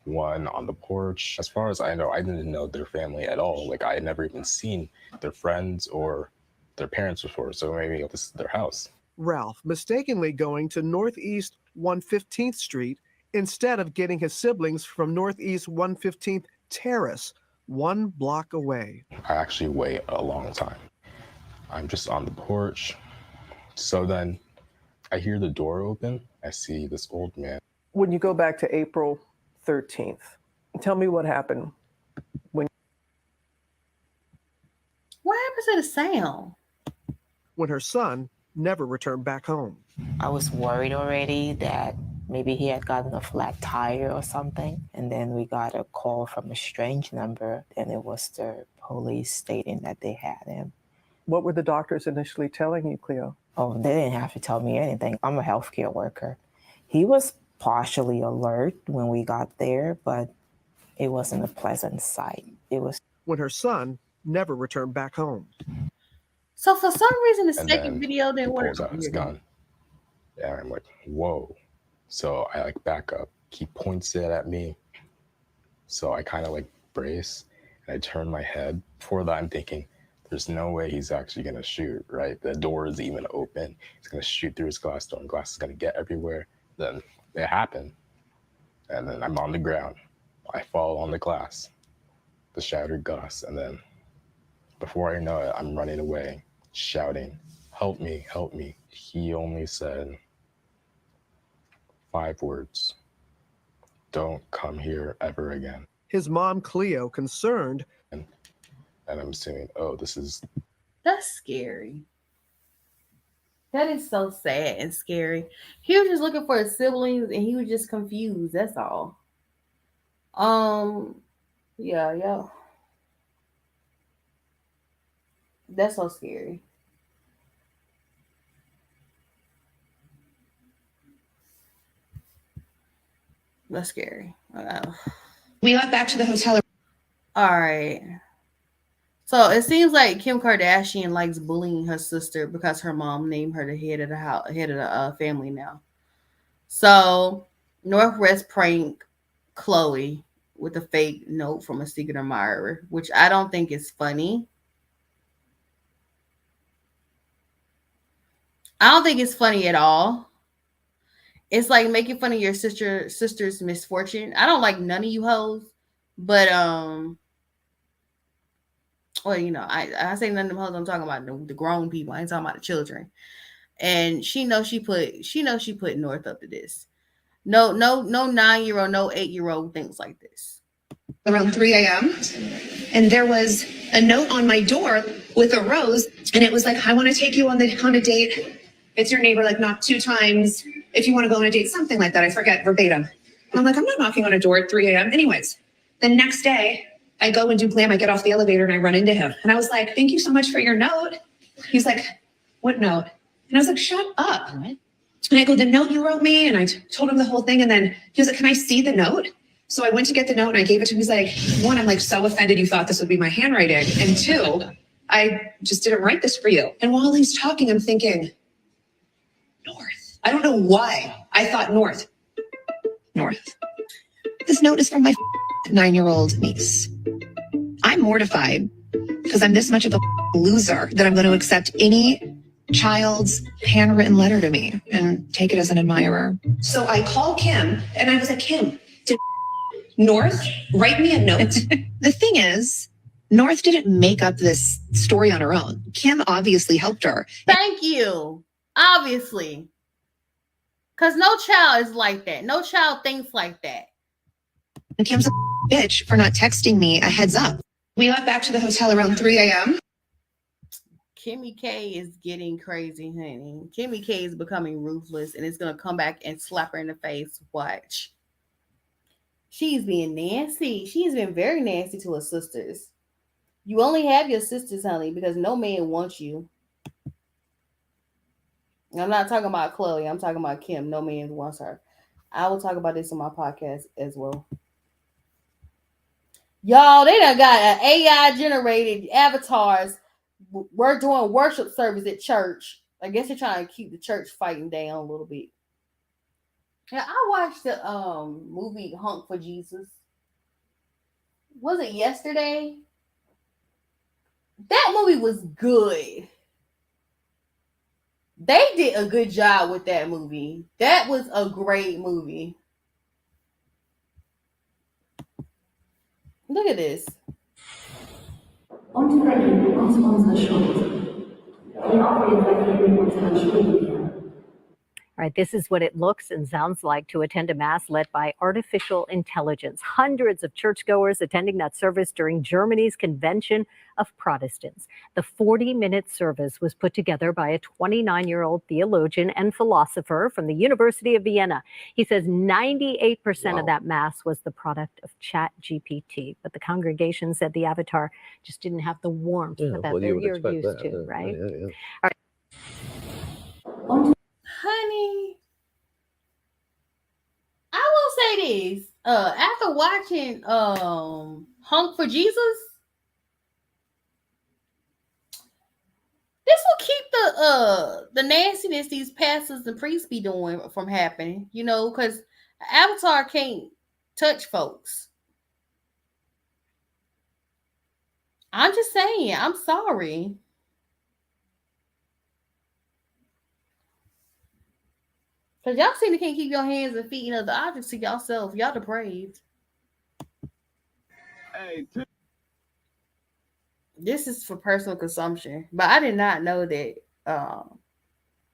one on the porch. As far as I know, I didn't know their family at all. Like, I had never even seen their friends or their parents before, so maybe this is their house. Ralph mistakenly going to Northeast 115th Street instead of getting his siblings from Northeast 115th Terrace, 1 block away. I actually wait a long time. I'm just on the porch. So then I hear the door open. I see this old man. When you go back to April 13th, tell me what happened. What happened to the sound? When her son never returned back home. I was worried already that maybe he had gotten a flat tire or something. And then we got a call from a strange number, and it was the police stating that they had him. What were the doctors initially telling you, Cleo? Oh, they didn't have to tell me anything. I'm a healthcare worker. He was partially alert when we got there, but it wasn't a pleasant sight. It was when her son never returned back home. So for some reason, the And second then video didn't he work. pulls out his gun. And I'm like, whoa. So I like back up. He points it at me. So I kind of like brace and I turn my head. Before that, I'm thinking, there's no way he's actually going to shoot, right? The door is even open. He's going to shoot through his glass door and glass is going to get everywhere. Then it happened. And then I'm on the ground. I fall on the glass, the shattered glass. And then before I know it, I'm running away, shouting, help me, help me. He only said 5 words. Don't come here ever again. His mom, Cleo, concerned. And I'm assuming, oh, this is... That's scary. That is so sad and scary. He was just looking for his siblings and he was just confused. That's all. Yeah. That's so scary. That's scary. We got back to the hotel. All right. So it seems like Kim Kardashian likes bullying her sister because her mom named her the head of the house, head of the family now. So Northwest pranked Chloe with a fake note from a secret admirer, which I don't think is funny. I don't think it's funny at all. It's like making fun of your sister's misfortune. I don't like none of you hoes, but well, you know, I say none of them hoes. I'm talking about the grown people. I ain't talking about the children. And she knows she put North up to this. No 9-year-old, no 8-year-old thinks like this. Around 3 a.m. and there was a note on my door with a rose, and it was like, I want to take you on a date. It's your neighbor, like knock 2 times if you want to go on a date, something like that. I forget verbatim. And I'm like, I'm not knocking on a door at 3 a.m. Anyways, the next day I go and do glam. I get off the elevator and I run into him. And I was like, thank you so much for your note. He's like, what note? And I was like, shut up. What? And I go, the note you wrote me. And I told him the whole thing. And then he was like, can I see the note? So I went to get the note and I gave it to him. He's like, 1, I'm like so offended you thought this would be my handwriting. And 2, I just didn't write this for you. And while he's talking, I'm thinking, North. I don't know why I thought North. This note is from my 9-year-old niece. I'm mortified because I'm this much of a loser that I'm going to accept any child's handwritten letter to me and take it as an admirer. So I call Kim and I was like, Kim, did North write me a note? The thing is, North didn't make up this story on her own. Kim obviously helped her. Thank you. Obviously. Because no child is like that. No child thinks like that. And Kim's a bitch for not texting me a heads up. We left back to the hotel around 3 a.m. Kimmy K is getting crazy, honey. Kimmy K is becoming ruthless and it's going to come back and slap her in the face. Watch. She's being nasty. She's been very nasty to her sisters. You only have your sisters, honey, because no man wants you. I'm not talking about Chloe. I'm talking about Kim. No man wants her. I will talk about this on my podcast as well. Y'all, they done got an AI generated avatars. We're doing worship service at church. I guess they're trying to keep the church fighting down a little bit. Yeah, I watched the movie Honk for Jesus. Was it yesterday? That movie was good. They did a good job with that movie. That was a great movie. Look at this. On to breaking the sponsor short. They operate like everyone to All right, this is what it looks and sounds like to attend a mass led by artificial intelligence. Hundreds of churchgoers attending that service during Germany's Convention of Protestants. The 40-minute service was put together by a 29-year-old theologian and philosopher from the University of Vienna. He says 98% of that mass was the product of ChatGPT, but the congregation said the avatar just didn't have the warmth that you're used to, right? All right. Honey, I will say this. After watching Honk for Jesus, this will keep the nastiness these pastors and priests be doing from happening, you know, because Avatar can't touch folks. I'm just saying, I'm sorry. Because y'all seem to can't keep your hands and feet in other objects to yourself. Y'all depraved. Hey, this is for personal consumption. But I did not know that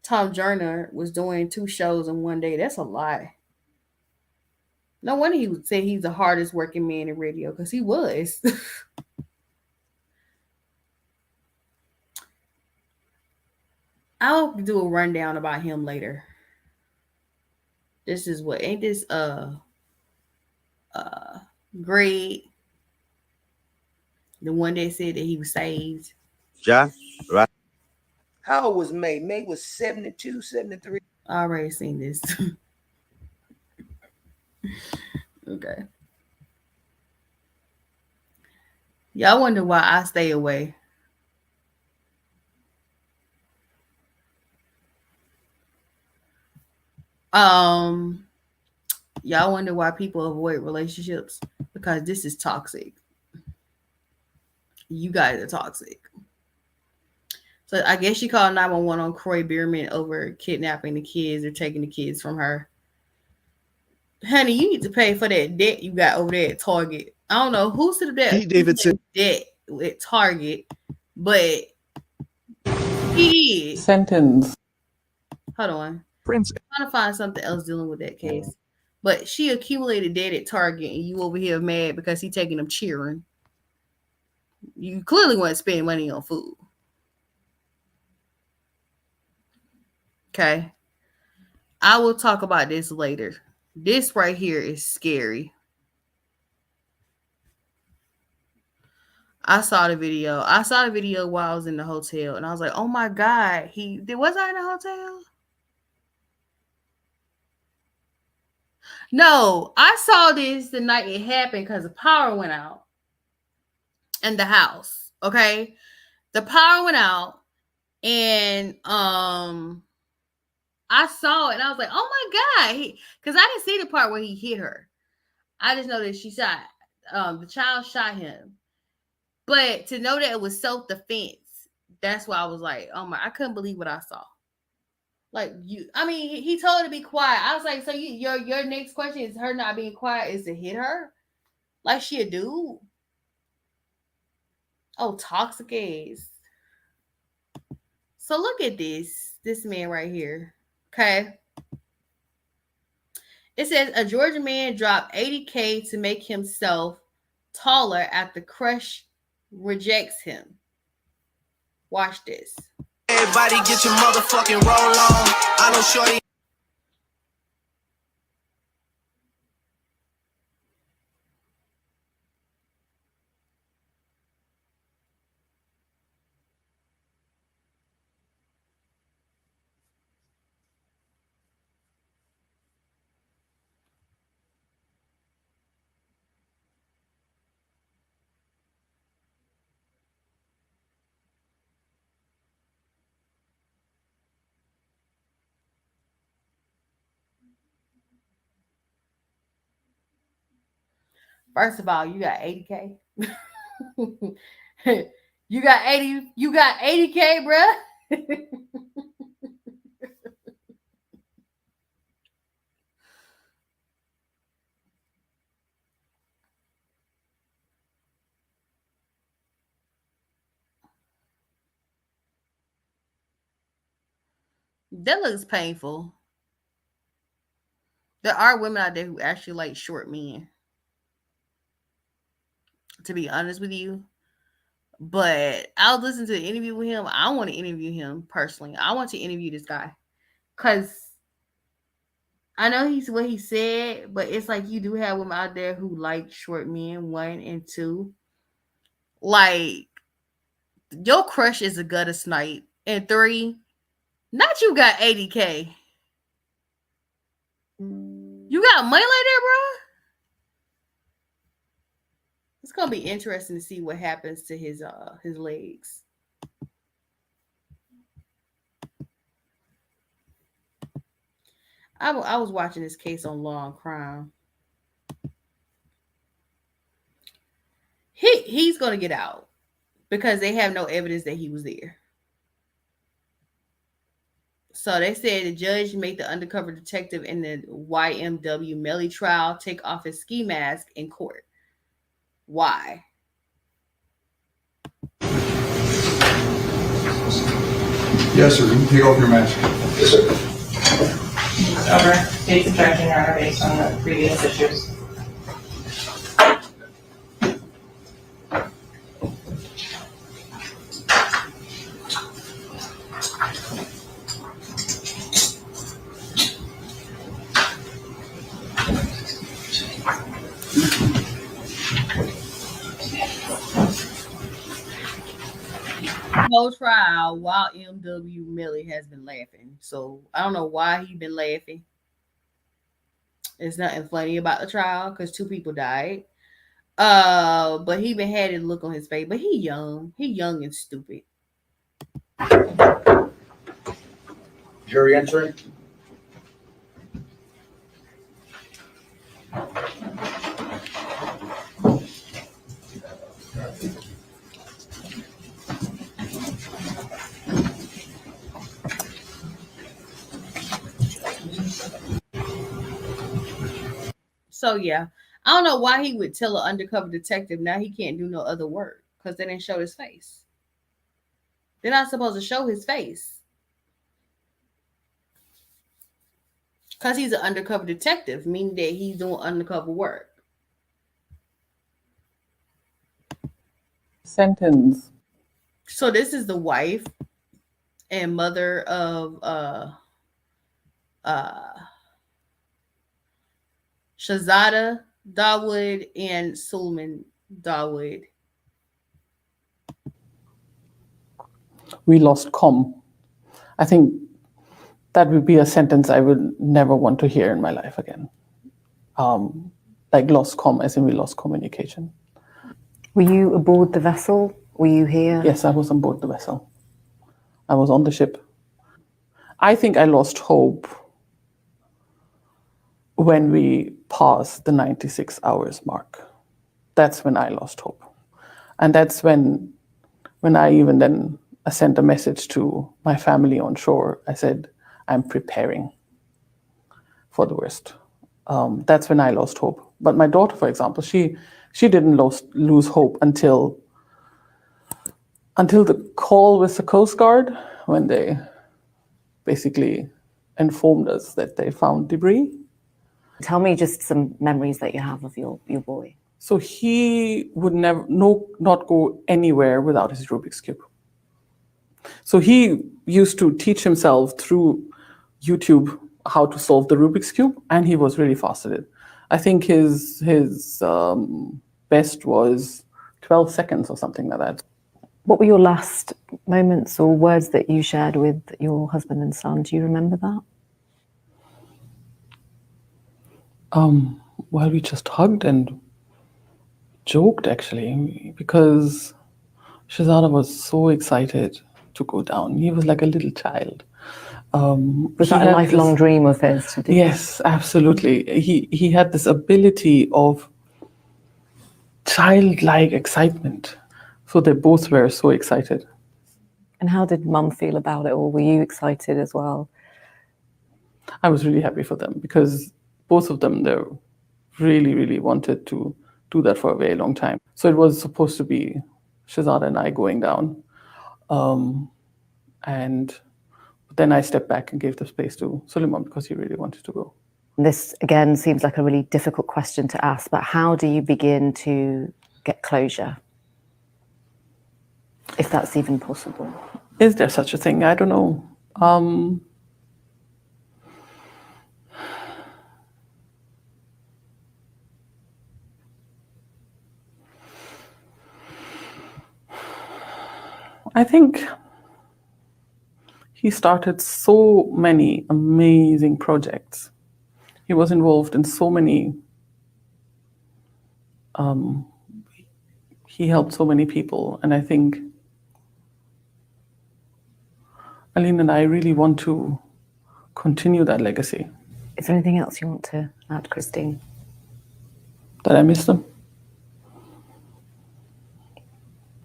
Tom Joyner was doing 2 shows in one day. That's a lie. No wonder he would say he's the hardest working man in radio, because he was. I'll do a rundown about him later. This is what ain't this great. The one that said that he was saved. Ja, right. How old was May? May was 72, 73. I already seen this. Okay. Y'all wonder why I stay away. Y'all wonder why people avoid relationships? Because this is toxic. You guys are toxic. So I guess she called 911 on Croy Bierman over kidnapping the kids or taking the kids from her. Honey, you need to pay for that debt you got over there at Target. I don't know who said that Pete Davidson debt at Target, but he did. Sentence. Hold on. Prince. I'm trying to find something else dealing with that case. But she accumulated debt at Target, and you over here mad because he taking them cheering. You clearly want to spend money on food. Okay. I will talk about this later. This right here is scary. I saw the video. While I was in the hotel, and I was like, oh my God. Was I in the hotel? No, I saw this the night it happened because the power went out in the house. Okay. The power went out, and I saw it and I was like, oh my God. Because I didn't see the part where he hit her. I just know that she shot the child shot him. But to know that it was self-defense, that's why I was like, oh my, I couldn't believe what I saw. Like he told her to be quiet. I was like, so your next question is her not being quiet is to hit her? Like she a dude? Oh, toxic ass. So look at this man right here. Okay. It says a Georgia man dropped $80K to make himself taller after crush rejects him. Watch this. Everybody get your motherfucking roll on. I know shorty. First of all, you got 80K. you got 80K, bruh. That looks painful. There are women out there who actually like short men, to be honest with you. But I'll listen to the interview with him. I want to interview him personally. I want to interview this guy. Because I know he's what he said, but it's like you do have women out there who like short men, 1 and 2. Like, your crush is a Guttersnipe. And 3, not you got 80K. You got money like that, bro? It's gonna be interesting to see what happens to his legs. I was watching this case on Law and Crime. He's gonna get out because they have no evidence that he was there. So they said the judge made the undercover detective in the YMW Melly trial take off his ski mask in court. Why? Yes, sir. You can take off your mask. Yes, sir. Over. Date subtracting are based on the previous issues. Whole trial while MW Millie has been laughing. So I don't know why he been laughing. There's nothing funny about the trial because 2 people died. But he been had a look on his face. But he young and stupid. Jury entering. So yeah, I don't know why he would tell an undercover detective now he can't do no other work because they didn't show his face. They're not supposed to show his face because he's an undercover detective, meaning that he's doing undercover work. Sentence. So this is the wife and mother of Shahzada Dawood and Suleiman Dawood. We lost comm. I think that would be a sentence I would never want to hear in my life again. Like lost comm, as in we lost communication. Were you aboard the vessel? Were you here? Yes, I was on board the vessel. I was on the ship. I think I lost hope when we passed the 96 hours mark. that's when I lost hope. And that's when I even then I sent a message to my family on shore. I said, I'm preparing for the worst. That's when I lost hope. But my daughter, for example, she didn't lose hope until the call with the Coast Guard, when they basically informed us that they found debris. Tell me just some memories that you have of your boy. So he would not go anywhere without his Rubik's Cube. So he used to teach himself through YouTube how to solve the Rubik's Cube, and he was really fast at it. I think his best was 12 seconds or something like that. What were your last moments or words that you shared with your husband and son? Do you remember that? Well, we just hugged and joked, actually, because Shahzada was so excited to go down. He was like a little child. Was that a lifelong dream of his to do? Yes, absolutely. He had this ability of childlike excitement. So they both were so excited. And how did Mum feel about it, or were you excited as well? I was really happy for them, because both of them, they really, really wanted to do that for a very long time. So it was supposed to be Shahzada and I going down. And then I stepped back and gave the space to Suleiman, because he really wanted to go. This, again, seems like a really difficult question to ask, but how do you begin to get closure? If that's even possible. Is there such a thing? I don't know. I think he started so many amazing projects. He was involved in so many. He helped so many people, and I think Aline and I really want to continue that legacy. Is there anything else you want to add, Christine? That I miss them.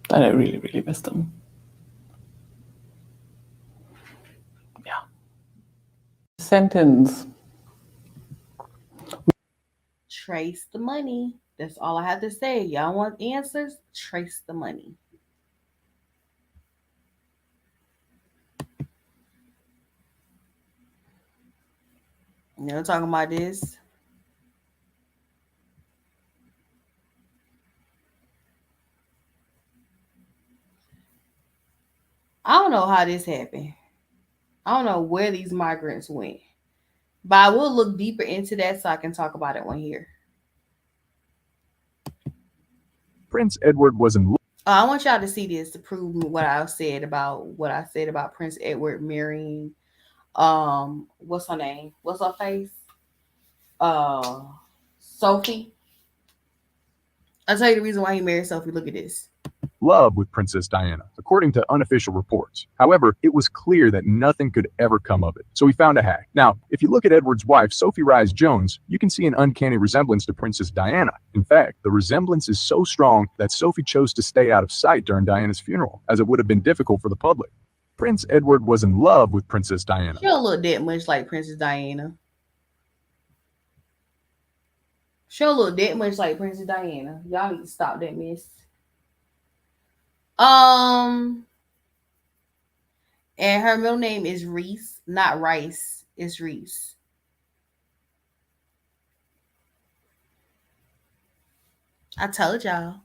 That I really, really miss them. Yeah. Sentence. Trace the money. That's all I have to say. Y'all want answers? Trace the money. You know, talking about this. I don't know how this happened. I don't know where these migrants went. But I will look deeper into that so I can talk about it on here. Prince Edward was in. I want y'all to see this to prove what I said about Prince Edward marrying what's her name? What's her face? Sophie. I'll tell you the reason why he married Sophie. Look at this. Love with Princess Diana, according to unofficial reports. However, it was clear that nothing could ever come of it, so he found a hack. Now, if you look at Edward's wife, Sophie Rhys-Jones, you can see an uncanny resemblance to Princess Diana. In fact, the resemblance is so strong that Sophie chose to stay out of sight during Diana's funeral, as it would have been difficult for the public. Prince Edward was in love with Princess Diana. She don't look that much like Princess Diana. She don't look that much like Princess Diana. Y'all need to stop that mess. And her middle name is Reese, not Rice. It's Reese. I told y'all.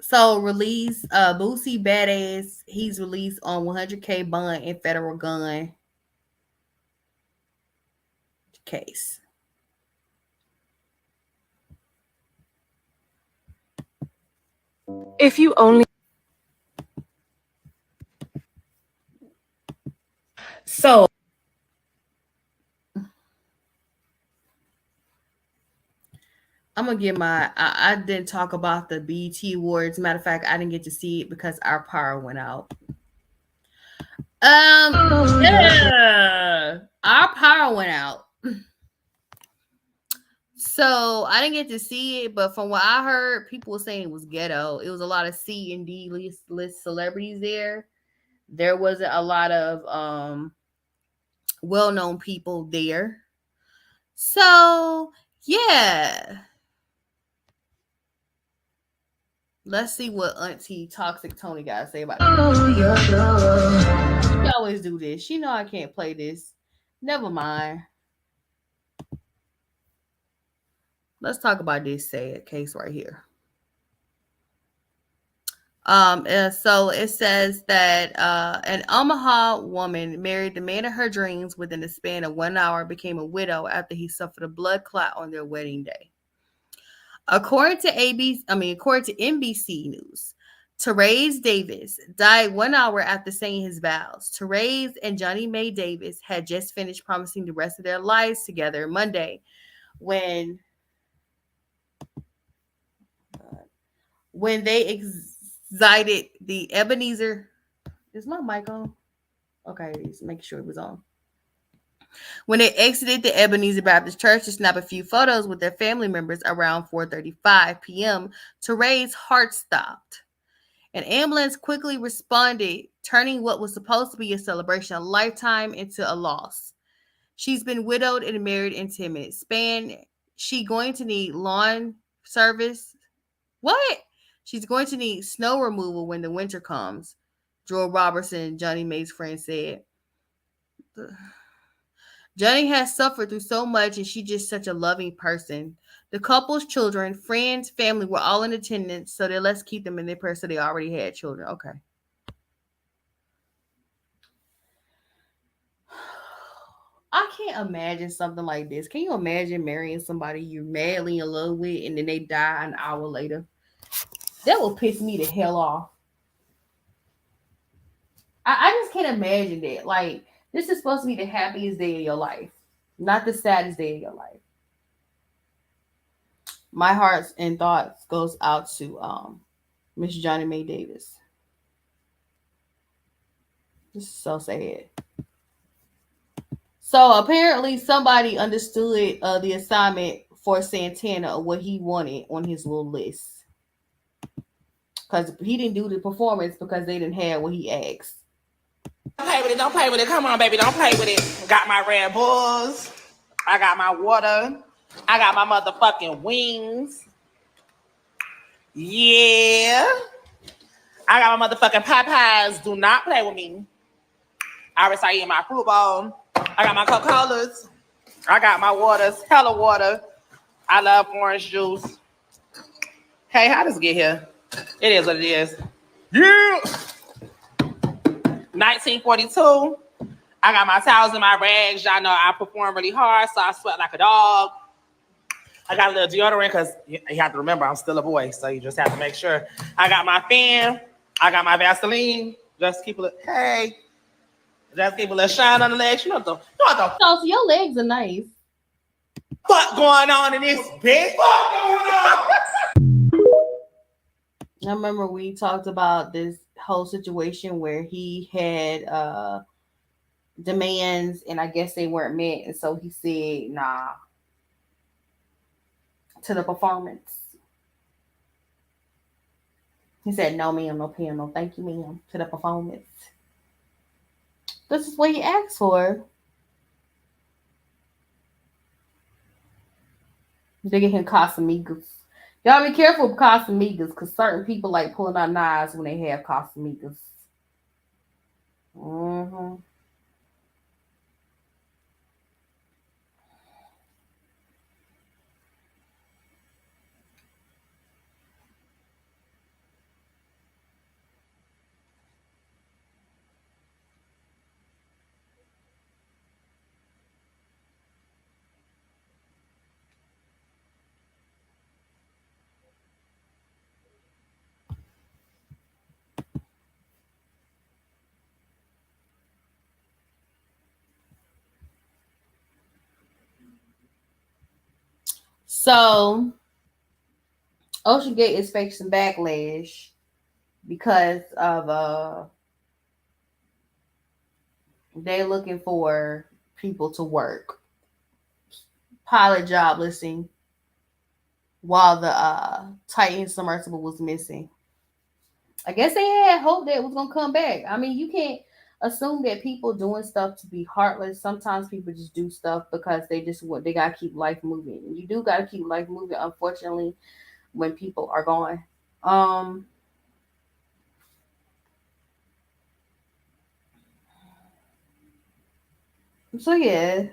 So release Boosie Badass. He's released on $100K bond in federal gun case. If you only. So. I'm gonna get I didn't talk about the BET Awards. Matter of fact, I didn't get to see it because our power went out. Yeah, our power went out. So I didn't get to see it, but from what I heard, people were saying it was ghetto. It was a lot of C and D list celebrities there. There wasn't a lot of well-known people there. So yeah. Let's see what Auntie Toxic Tony got to say about it. She always do this. She know I can't play this. Never mind. Let's talk about this sad case right here. So it says that an Omaha woman married the man of her dreams within the span of 1 hour, became a widow after he suffered a blood clot on their wedding day. According to NBC News, Therese Davis died 1 hour after saying his vows. Therese and Johnny Mae Davis had just finished promising the rest of their lives together Monday when they exited the Ebenezer. Is my mic on? Okay, just make sure it was on. When they exited the Ebenezer Baptist Church to snap a few photos with their family members around 4:35 p.m., Therese's heart stopped. An ambulance quickly responded, turning what was supposed to be a celebration of lifetime into a loss. She's been widowed and married in 10 minutes span. She going to need lawn service. What? She's going to need snow removal when the winter comes, Joel Robertson, Johnny Mae's friend, said. Johnny has suffered through so much, and she's just such a loving person. The couple's children, friends, family were all in attendance, so let's keep them in their prayers. So they already had children. Okay. I can't imagine something like this. Can you imagine marrying somebody you're madly in love with and then they die an hour later? That will piss me the hell off. I just can't imagine that. Like, this is supposed to be the happiest day of your life, not the saddest day of your life. My hearts and thoughts goes out to Miss Johnny Mae Davis. This is so sad. So apparently somebody understood the assignment for Santana of what he wanted on his little list. Because he didn't do the performance because they didn't have what he asked. Don't play with it. Don't play with it. Come on, baby. Don't play with it. Got my Red Bulls. I got my water. I got my motherfucking wings. Yeah. I got my motherfucking Popeyes. Do not play with me. I already started eating my fruit bowl. I got my Coca-Colas. I got my waters. Hella water. I love orange juice. Hey, how does it get here? It is what it is. Yeah. 1942. I got my towels and my rags. Y'all know I perform really hard, so I sweat like a dog. I got a little deodorant because you have to remember I'm still a boy, so you just have to make sure. I got my fan. I got my Vaseline. Just keep a little, hey. Just keep a little shine on the legs. You know what the So your legs are nice. fuck going on in this bitch? Fuck going on? I remember we talked about this whole situation where he had demands and I guess they weren't met, and so he said nah to the performance. He said no ma'am, no PM, no thank you ma'am to the performance. This is what he asked for. They get him Casamigos. Y'all be careful with Casamigos because certain people like pulling out knives when they have Casamigos. Mm-hmm. So Ocean Gate is facing backlash because of they're looking for people to work. pilot job listing while the Titan submersible was missing. I guess they had hope that it was gonna come back. I mean, you can't assume that people doing stuff to be heartless. Sometimes people just do stuff because they gotta keep life moving. You do gotta keep life moving, unfortunately, when people are gone. So yeah.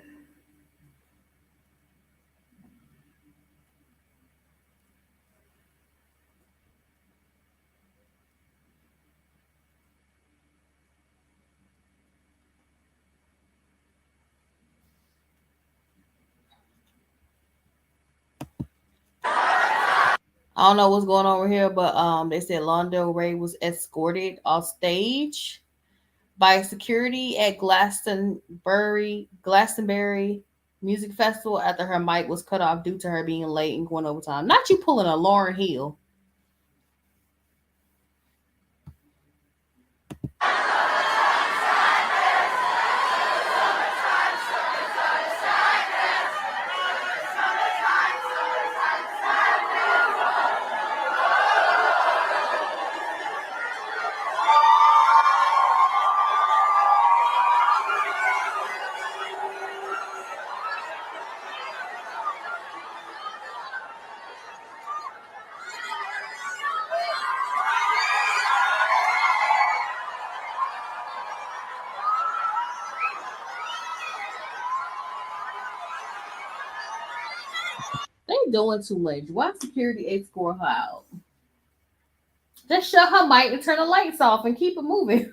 I don't know what's going on over here, but they said Londo Ray was escorted off stage by security at Glastonbury Music Festival after her mic was cut off due to her being late and going overtime. Not you pulling a Lauryn Hill. They doing too much. Why security escort her out? Just shut her mic and turn the lights off and keep it moving.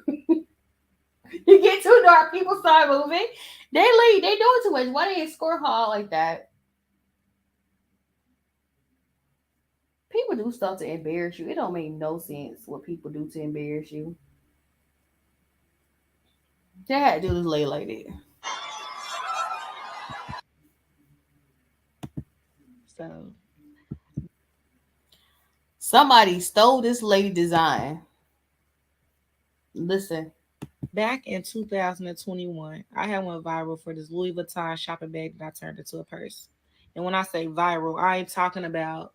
You get too dark, people start moving. They leave. They doing too much. Why they escort her out like that? People do stuff to embarrass you. It don't make no sense what people do to embarrass you. They had to do this lady like that. So somebody stole this lady design. Listen. Back in 2021, I had went viral for this Louis Vuitton shopping bag that I turned into a purse. And when I say viral, I ain't talking about,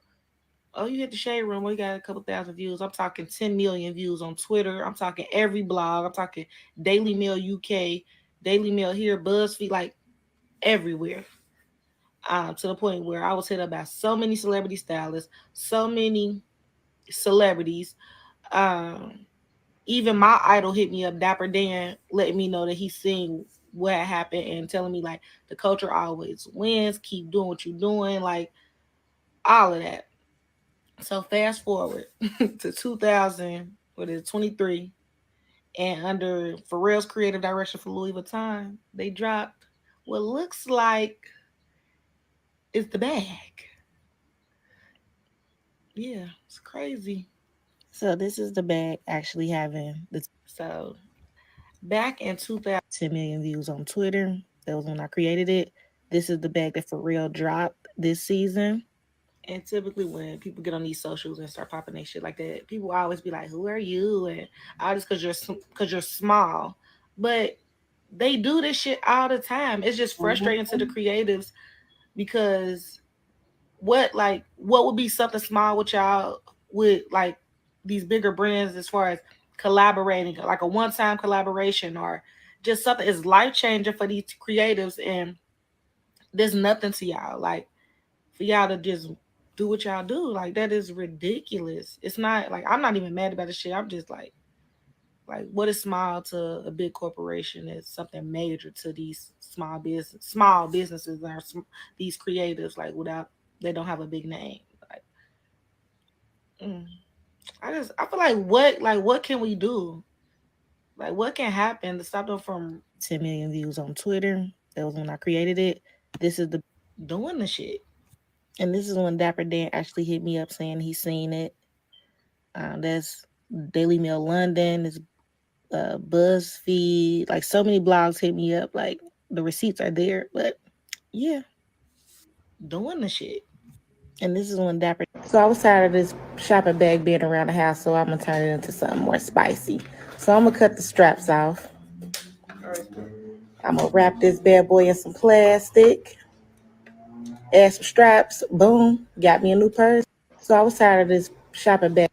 oh, you hit the shade room, we got a couple thousand views. I'm talking 10 million views on Twitter. I'm talking every blog. I'm talking Daily Mail UK, Daily Mail here, BuzzFeed, like everywhere. To the point where I was hit up by so many celebrity stylists, so many celebrities. Even my idol hit me up, Dapper Dan, letting me know that he's seeing what happened and telling me like the culture always wins, keep doing what you're doing, like all of that. So fast forward to 2023, and under Pharrell's creative direction for Louis Vuitton, they dropped what looks like is the bag. Yeah, it's crazy. So this is the bag actually having the so back in 2000, 10 million views on Twitter. That was when I created it. This is the bag that Pharrell dropped this season. And typically when people get on these socials and start popping their shit like that, people always be like, who are you? And all this because you're small. But they do this shit all the time. It's just frustrating to the creatives because what would be something small with y'all with like these bigger brands as far as collaborating, like a one-time collaboration or just something is life-changing for these creatives, and there's nothing to y'all. Like for y'all to just do what y'all do, like that is ridiculous. It's not like I'm not even mad about the shit. I'm just like what is small to a big corporation is something major to these small businesses or these creatives. Like without they don't have a big name. Like, I feel like what can we do? Like what can happen to stop them from 10 million views on Twitter? That was when I created it. This is the doing the shit. And this is when Dapper Dan actually hit me up saying he's seen it. That's Daily Mail London, it's BuzzFeed, like so many blogs hit me up. Like the receipts are there, but yeah, doing the shit. And this is when Dapper. So I was tired of this shopping bag being around the house, so I'm gonna turn it into something more spicy. So I'm gonna cut the straps off. I'm gonna wrap this bad boy in some plastic. add some straps, boom, got me a new purse. So I was tired of this shopping bag.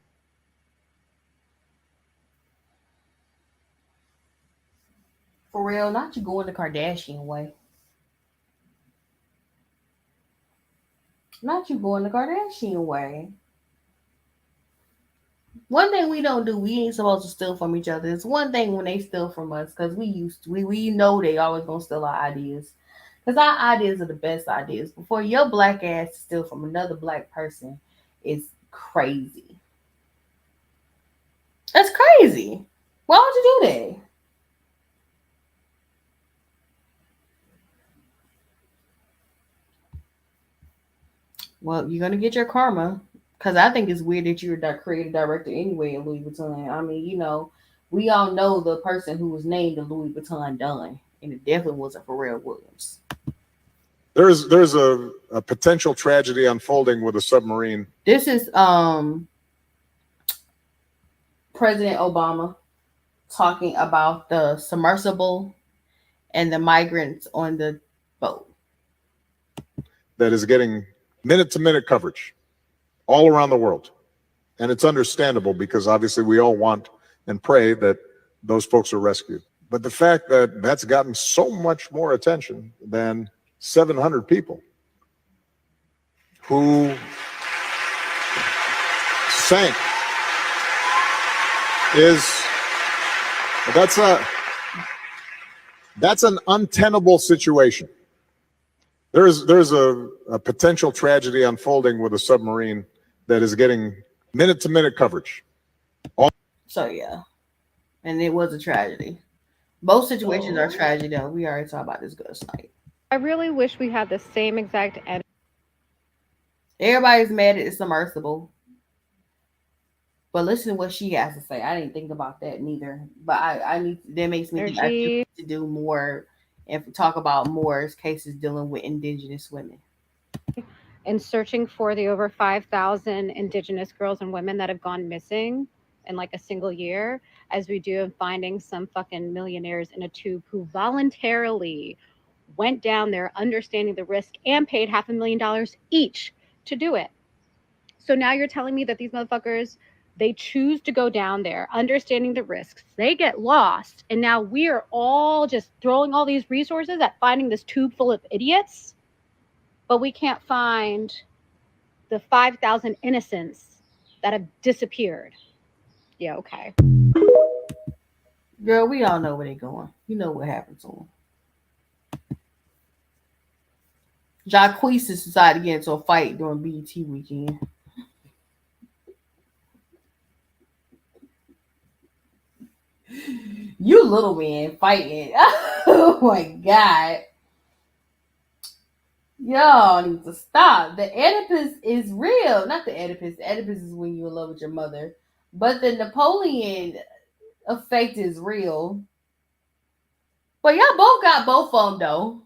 For real, not you going the Kardashian way. Not you going the Kardashian way. One thing we don't do, we ain't supposed to steal from each other. It's one thing when they steal from us, because we know they always gonna steal our ideas. Because our ideas are the best ideas. Before your black ass to steal from another black person is crazy. That's crazy. Why would you do that? Well, you're gonna get your karma. Because I think it's weird that you're a creative director anyway in Louis Vuitton. I mean, we all know the person who was named the Louis Vuitton Don, and it definitely wasn't Pharrell Williams. There's a potential tragedy unfolding with a submarine. This is President Obama talking about the submersible and the migrants on the boat. That is getting minute-to-minute coverage all around the world. And it's understandable because obviously we all want and pray that those folks are rescued. But the fact that that's gotten so much more attention than 700 people who sank that's an untenable situation. There's a potential tragedy unfolding with a submarine that is getting minute-to-minute coverage. So yeah, and it was a tragedy. Both situations are tragedy though. We already talked about this Guttersnipes. I really wish we had the same exact energy. Everybody's mad at the submersible. But listen to what she has to say. I didn't think about that neither. But I need that makes me think I need to do more and talk about more cases dealing with indigenous women. In searching for the over 5,000 indigenous girls and women that have gone missing in like a single year, as we do in finding some fucking millionaires in a tube who voluntarily went down there understanding the risk and paid $500,000 each to do it. So now you're telling me that these motherfuckers, they choose to go down there understanding the risks, they get lost, and now we are all just throwing all these resources at finding this tube full of idiots, but we can't find the 5,000 innocents that have disappeared. Yeah, okay. Girl, we all know where they're going. You know what happened to them. Jacquees decided to get into a fight during BET weekend. You little man fighting. Oh my God. Y'all need to stop. The Oedipus is real. Not the Oedipus. The Oedipus is when you're in love with your mother. But the Napoleon effect is real. But y'all both got both of them, though.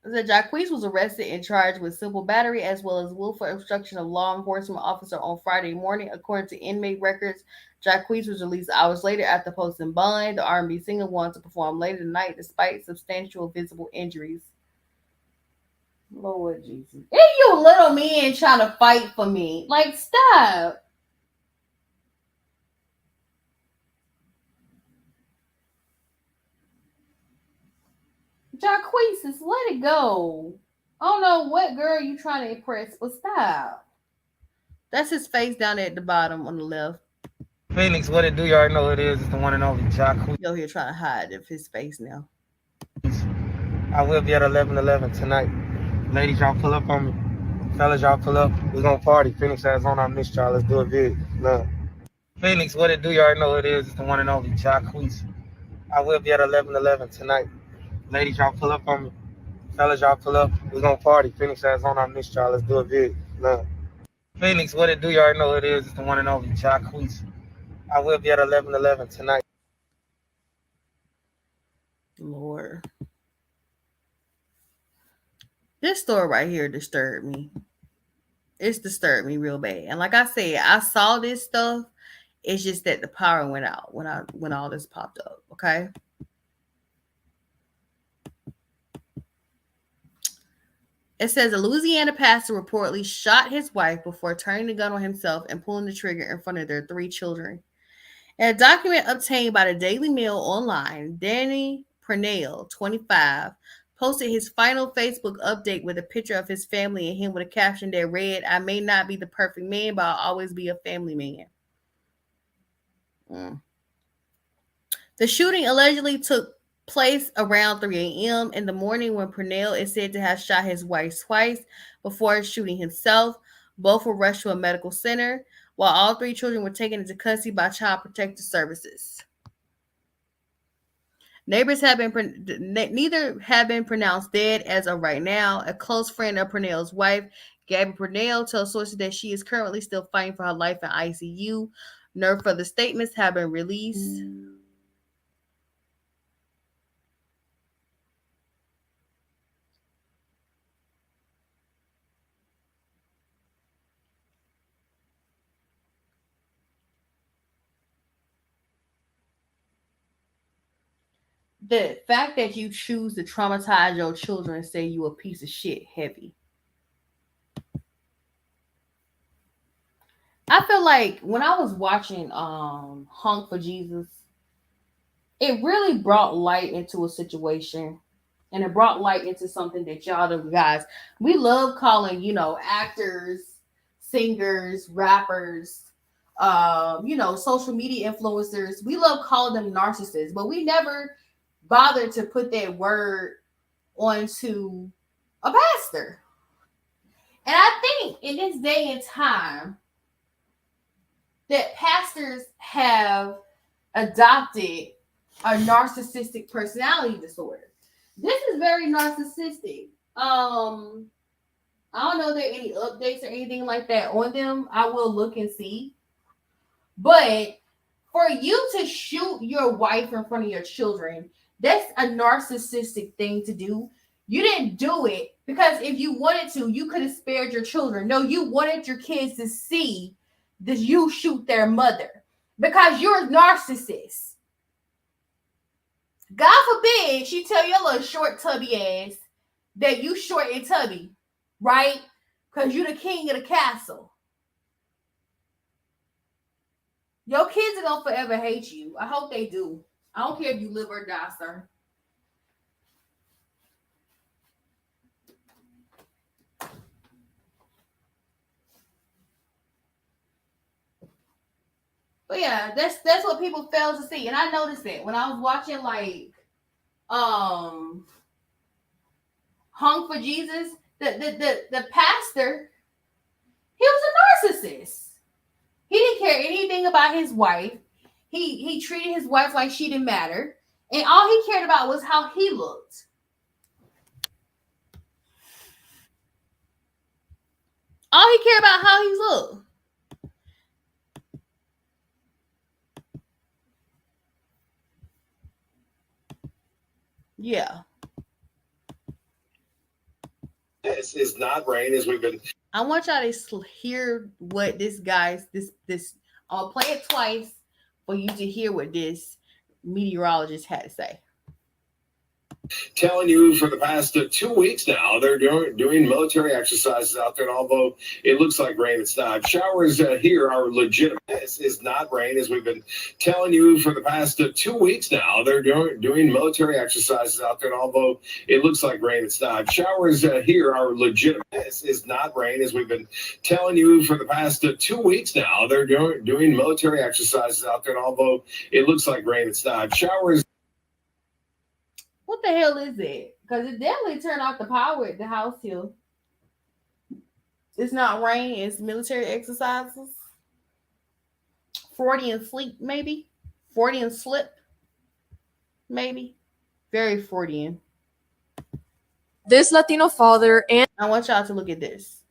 The Jacquees was arrested and charged with simple battery as well as willful obstruction of law enforcement officer on Friday morning, according to inmate records. Jacquees was released hours later after posting bond. The R&B singer wanted to perform later tonight despite substantial visible injuries. Lord Jesus. And you little men trying to fight for me. Like, stop. Jacquees, let it go. I don't know what girl you trying to impress, but stop. That's his face down there at the bottom on the left. Phoenix, what it do? You already know it is. It's the one and only Jacquees. Yo, here trying to hide his face now. I will be at 11:11 tonight. Ladies, y'all pull up on me. Fellas, y'all pull up. We're gonna party. Phoenix Arizona, I missed y'all. Let's do a vid. Love. Phoenix, what it do? You already know it is. It's the one and only Jacquees. I will be at 11:11 tonight. Ladies, y'all pull up on me. Fellas, y'all pull up. We're gonna party. Phoenix Arizona, I missed y'all. Let's do a vid. Love. Phoenix, what it do? You already know it is. It's the one and only Jacquees. I will be at 11:11 tonight. It's disturbed me real bad. And like I said, I saw this stuff. It's just that the power went out when all this popped up. Okay. It says a Louisiana pastor reportedly shot his wife before turning the gun on himself and pulling the trigger in front of their 3 children. In a document obtained by the Daily Mail online, Danny Purnell, 25, posted his final Facebook update with a picture of his family and him with a caption that read, "I may not be the perfect man, but I'll always be a family man." The shooting allegedly took place around 3 a.m. in the morning when Purnell is said to have shot his wife twice before shooting himself. Both were rushed to a medical center, while all 3 children were taken into custody by Child Protective Services. Neighbors have been neither have been pronounced dead as of right now. A close friend of Purnell's wife, Gabby Purnell, tells sources that she is currently still fighting for her life in ICU. No further statements have been released. The fact that you choose to traumatize your children and say you a piece of shit, heavy. I feel like when I was watching Honk for Jesus, it really brought light into a situation, and it brought light into something that y'all the guys, we love calling, actors, singers, rappers, social media influencers. We love calling them narcissists, but we never bothered to put that word onto a pastor. And I think in this day and time that pastors have adopted a narcissistic personality disorder. This is very narcissistic. I don't know if there are any updates or anything like that on them. I will look and see. But for you to shoot your wife in front of your children, that's a narcissistic thing to do. You didn't do it because if you wanted to, you could have spared your children. No, you wanted your kids to see that you shoot their mother because you're a narcissist. God forbid she tell your little short tubby ass that you short and tubby, right? Because you're the king of the castle. Your kids are going to forever hate you. I hope they do. I don't care if you live or die, sir. But yeah, that's what people fail to see. And I noticed it when I was watching Hung for Jesus, the pastor, he was a narcissist. He didn't care anything about his wife. He treated his wife like she didn't matter. And all he cared about was how he looked. All he cared about how he looked. Yeah. This is not rain as we've been. I want y'all to hear what this I'll play it twice for you to hear what this meteorologist had to say. Telling you for the past 2 weeks now, they're doing military exercises out there. And although it looks like rain, it's not. Showers here are legitimate. This is not rain, as we've been telling you for the past 2 weeks now. They're doing military exercises out there. And although it looks like rain, it's not. Showers here are legitimate. This is not rain, as we've been telling you for the past 2 weeks now. They're doing military exercises out there. And although it looks like rain, it's not. Showers. What the hell is it? Because it definitely turned off the power at the house here. It's not rain, it's military exercises. Freudian sleep, maybe. Freudian slip, maybe. Very Freudian. This Latino father and I want y'all to look at this.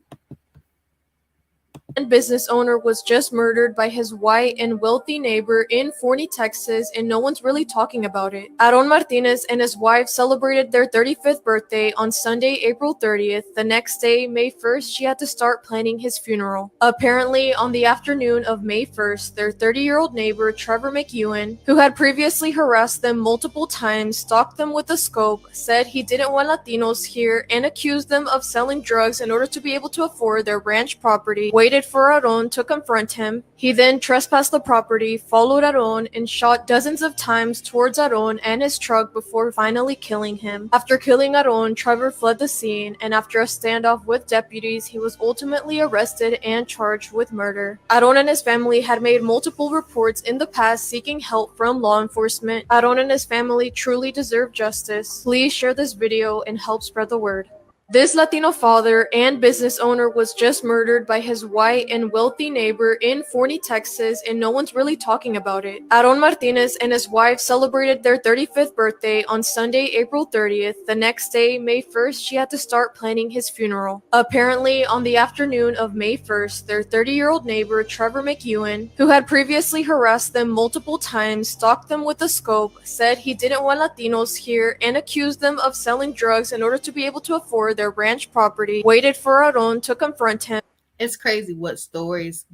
and business owner was just murdered by his white and wealthy neighbor in Forney, Texas, and no one's really talking about it. Aaron Martinez and his wife celebrated their 35th birthday on Sunday, April 30th. The next day, May 1st, she had to start planning his funeral. Apparently, on the afternoon of May 1st, their 30-year-old neighbor, Trevor McEwen, who had previously harassed them multiple times, stalked them with a scope, said he didn't want Latinos here, and accused them of selling drugs in order to be able to afford their ranch property, waited for Aaron to confront him. He then trespassed the property, followed Aaron, and shot dozens of times towards Aaron and his truck before finally killing him. After killing Aaron, Trevor fled the scene, and after a standoff with deputies, he was ultimately arrested and charged with murder. Aaron and his family had made multiple reports in the past seeking help from law enforcement. Aaron and his family truly deserve justice. Please share this video and help spread the word. This Latino father and business owner was just murdered by his white and wealthy neighbor in Forney, Texas, and no one's really talking about it. Aaron Martinez and his wife celebrated their 35th birthday on Sunday, April 30th. The next day, May 1st, she had to start planning his funeral. Apparently, on the afternoon of May 1st, their 30-year-old neighbor, Trevor McEwen, who had previously harassed them multiple times, stalked them with a scope, said he didn't want Latinos here, and accused them of selling drugs in order to be able to afford their ranch property, waited for Aaron to confront him. It's crazy what stories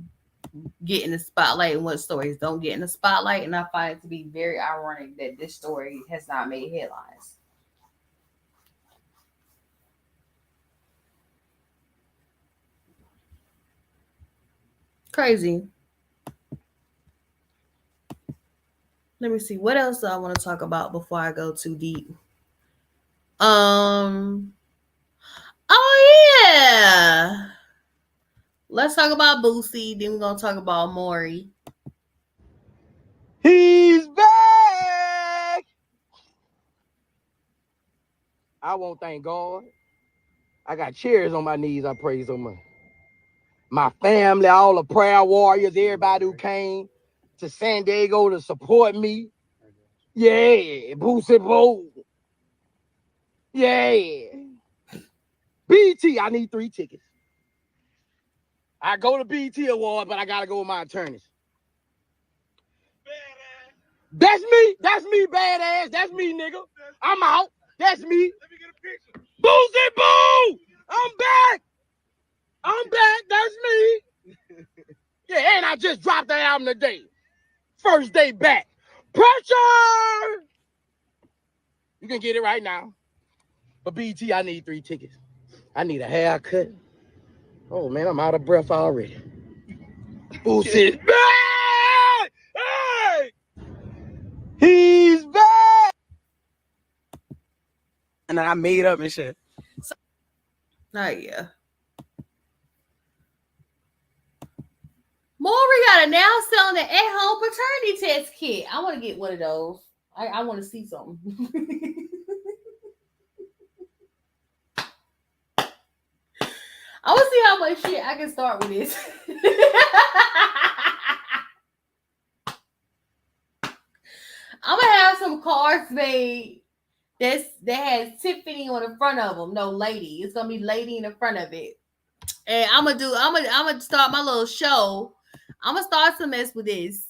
get in the spotlight and what stories don't get in the spotlight, and I find it to be very ironic that this story has not made headlines. Crazy. Let me see. What else do I want to talk about before I go too deep? Oh yeah. Let's talk about Boosie. Then we're gonna talk about Maury. He's back. I won't thank God. I got chairs on my knees. I praise Him. My family, all the prayer warriors, everybody who came to San Diego to support me. Yeah, Boosie Boo. Yeah. BT, I need 3 tickets. I go to BT Award, but I gotta go with my attorneys. That's me. That's me, badass. That's me, nigga. I'm out. That's me. Let me get a picture. Boosie Boo! I'm back. I'm back. That's me. Yeah, and I just dropped the album today. First day back. Pressure! You can get it right now. But BT, I need 3 tickets. I need a haircut. Oh, man, I'm out of breath already. Boosie's back! Hey! He's back! And then I made up and shit. Oh yeah. Maury got a now selling an at-home paternity test kit. I want to get one of those. I want to see something. I want to see how much shit I can start with this. I'm gonna have some cards made that has Tiffany on the front of them. No, lady. It's gonna be lady in the front of it. And I'm gonna start my little show. I'm gonna start some mess with this.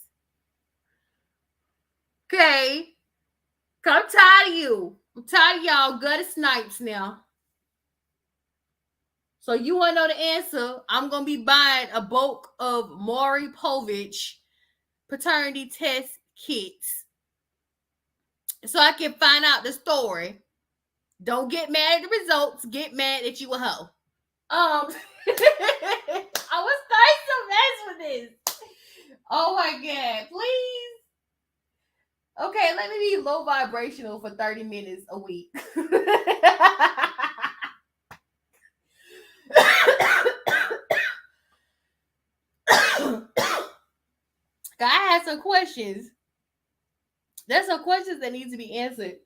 Okay. I'm tired of you. I'm tired of y'all Guttersnipes now. So you want to know the answer? I'm going to be buying a bulk of Maury Povich paternity test kits so I can find out the story. Don't get mad at the results. Get mad that you a hoe. I was starting some mess with this. Oh my God. Please. Okay, let me be low vibrational for 30 minutes a week. I had some questions. There's some questions that need to be answered.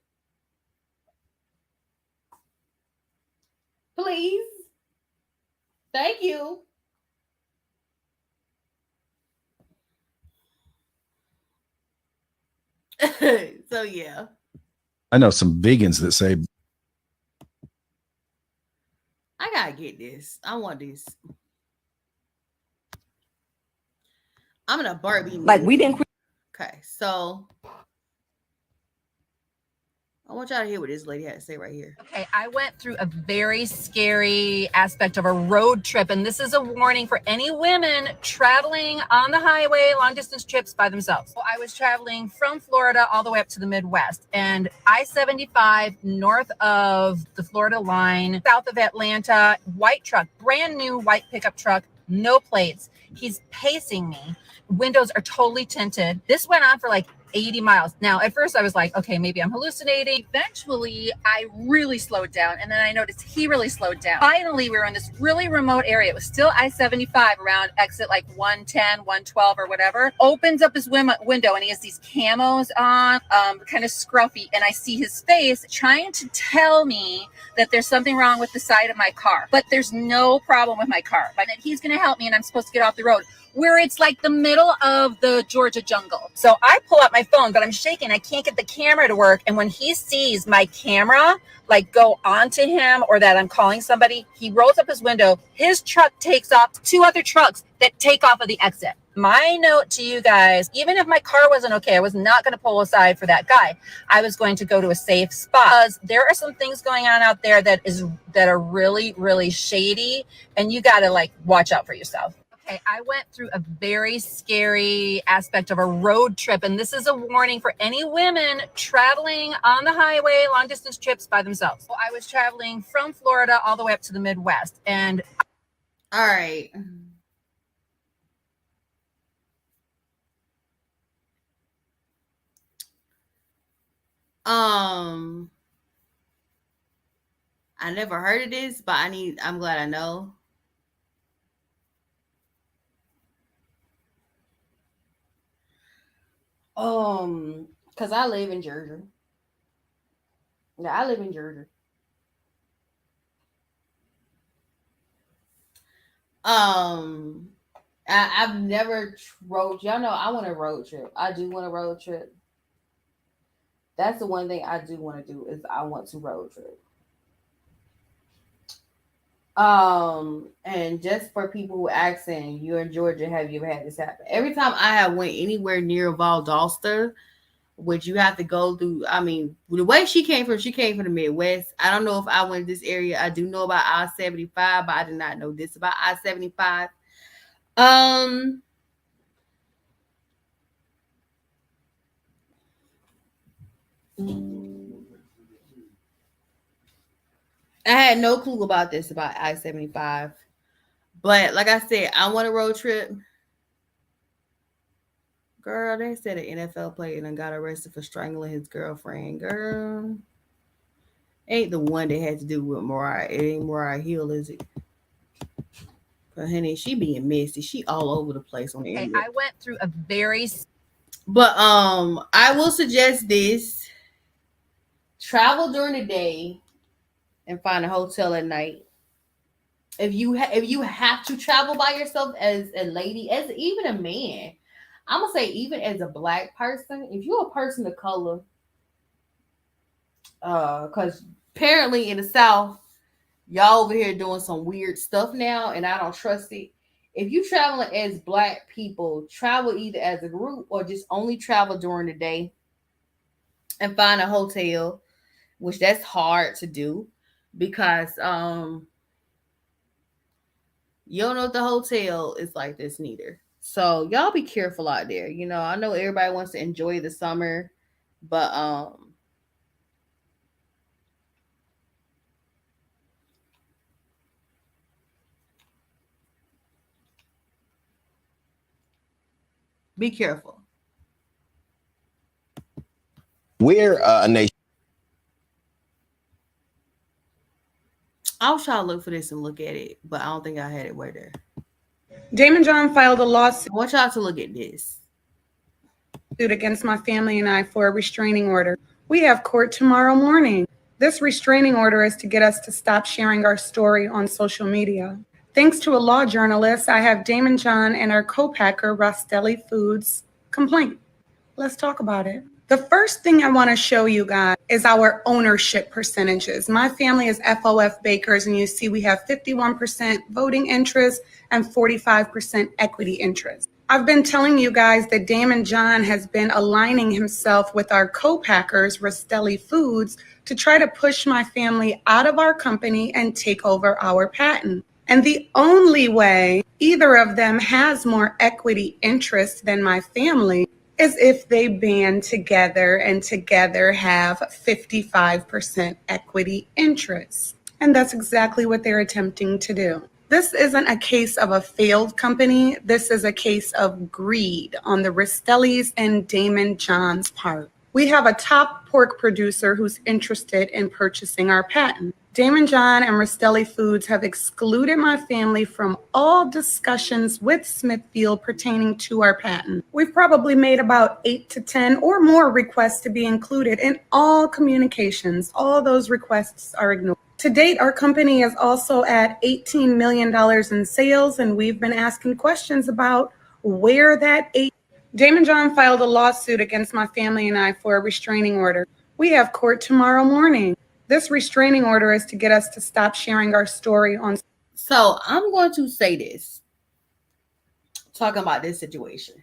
Please. Thank you. So yeah. I know some vegans that say I gotta get this. I want this. I'm in a Barbie Like mood. we didn't. Okay, so I want y'all to hear what this lady had to say right here. Okay, I went through a very scary aspect of a road trip, and this is a warning for any women traveling on the highway, long distance trips by themselves. So I was traveling from Florida all the way up to the Midwest, and I-75 north of the Florida line, south of Atlanta, white truck, brand new white pickup truck, no plates. He's pacing me. Windows are totally tinted. This went on for like 80 miles. Now, at first I was like, okay, maybe I'm hallucinating. Eventually, I really slowed down, and then I noticed he really slowed down. Finally, we were in this really remote area. It was still I-75 around exit like 110, 112 or whatever. Opens up his window, and he has these camos on, kind of scruffy, and I see his face trying to tell me that there's something wrong with the side of my car. But there's no problem with my car. But that he's going to help me, and I'm supposed to get off the road, where it's like the middle of the Georgia jungle. So I pull out my phone, but I'm shaking. I can't get the camera to work. And when he sees my camera like go onto him or that I'm calling somebody, he rolls up his window. His truck takes off. 2 other trucks that take off of the exit. My note to you guys, even if my car wasn't okay, I was not going to pull aside for that guy. I was going to go to a safe spot, because there are some things going on out there that are really, really shady, and you got to like watch out for yourself. Okay, I went through a very scary aspect of a road trip, and this is a warning for any women traveling on the highway, long distance trips by themselves. So I was traveling from Florida all the way up to the Midwest, and all right. I never heard of this, but I'm glad I know. Because I live in Georgia. Yeah, I live in Georgia. I've never road. Y'all know I want a road trip. I do want a road trip. That's the one thing I do want to do is I want to road trip. And just for people who asking, you're in Georgia, have you ever had this happen? Every time I have went anywhere near Valdosta, which you have to go through, I mean, the way she came from the Midwest. I don't know if I went to this area. I do know about I-75, but I did not know this about I-75. I had no clue about this about I-75. But like I said, I want a road trip. Girl, they said an NFL player and got arrested for strangling his girlfriend. Girl, ain't the one that had to do with Mariah. It ain't Mariah Hill, is it? But honey, she being messy. She all over the place on the internet. I went through a very... But I will suggest this. Travel during the day and find a hotel at night. If you have to travel by yourself as a lady, as even a man, I'm gonna say even as a black person, if you're a person of color, because apparently in the South, y'all over here doing some weird stuff now, and I don't trust it. If you traveling as black people, travel either as a group or just only travel during the day and find a hotel, which that's hard to do because you don't know if the hotel is like this neither. So y'all be careful out there. You know, I know everybody wants to enjoy the summer, but be careful. We're a nation. I'll try to look for this and look at it, but I don't think I had it right there. Damon John filed a lawsuit. I want y'all to look at this. Against my family and I for a restraining order. We have court tomorrow morning. This restraining order is to get us to stop sharing our story on social media. Thanks to a law journalist, I have Damon John and our co-packer, Rostelli Foods, complaint. Let's talk about it. The first thing I want to show you guys is our ownership percentages. My family is FOF Bakers, and you see we have 51% voting interest and 45% equity interest. I've been telling you guys that Damon John has been aligning himself with our co-packers, Rastelli Foods, to try to push my family out of our company and take over our patent. And the only way either of them has more equity interest than my family is if they band together and together have 55% equity interest. And that's exactly what they're attempting to do. This isn't a case of a failed company. This is a case of greed on the Rastellis and Damon John's part. We have a top pork producer who's interested in purchasing our patent. Damon John and Rastelli Foods have excluded my family from all discussions with Smithfield pertaining to our patent. We've probably made about 8 to 10 or more requests to be included in all communications. All those requests are ignored. To date, our company is also at $18 million in sales, and we've been asking questions about where that Damon John filed a lawsuit against my family and I for a restraining order. We have court tomorrow morning. This restraining order is to get us to stop sharing our story on. So I'm going to say this, talking about this situation.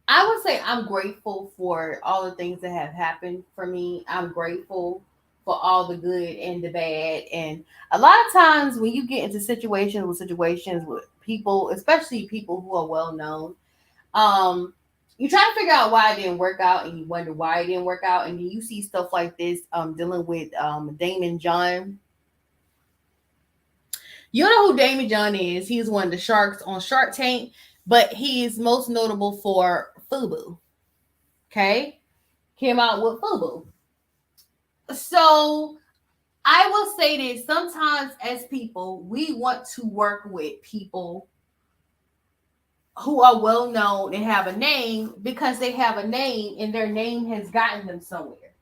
I would say I'm grateful for all the things that have happened for me. I'm grateful for all the good and the bad. And a lot of times when you get into situations with people, especially people who are well known, you try to figure out why it didn't work out, and you wonder why it didn't work out. And then you see stuff like this, dealing with Damon John. You know who Damon John is. He's one of the sharks on Shark Tank, but he is most notable for FUBU. Okay? Came out with FUBU. So I will say this, sometimes as people, we want to work with people who are well known and have a name because they have a name and their name has gotten them somewhere.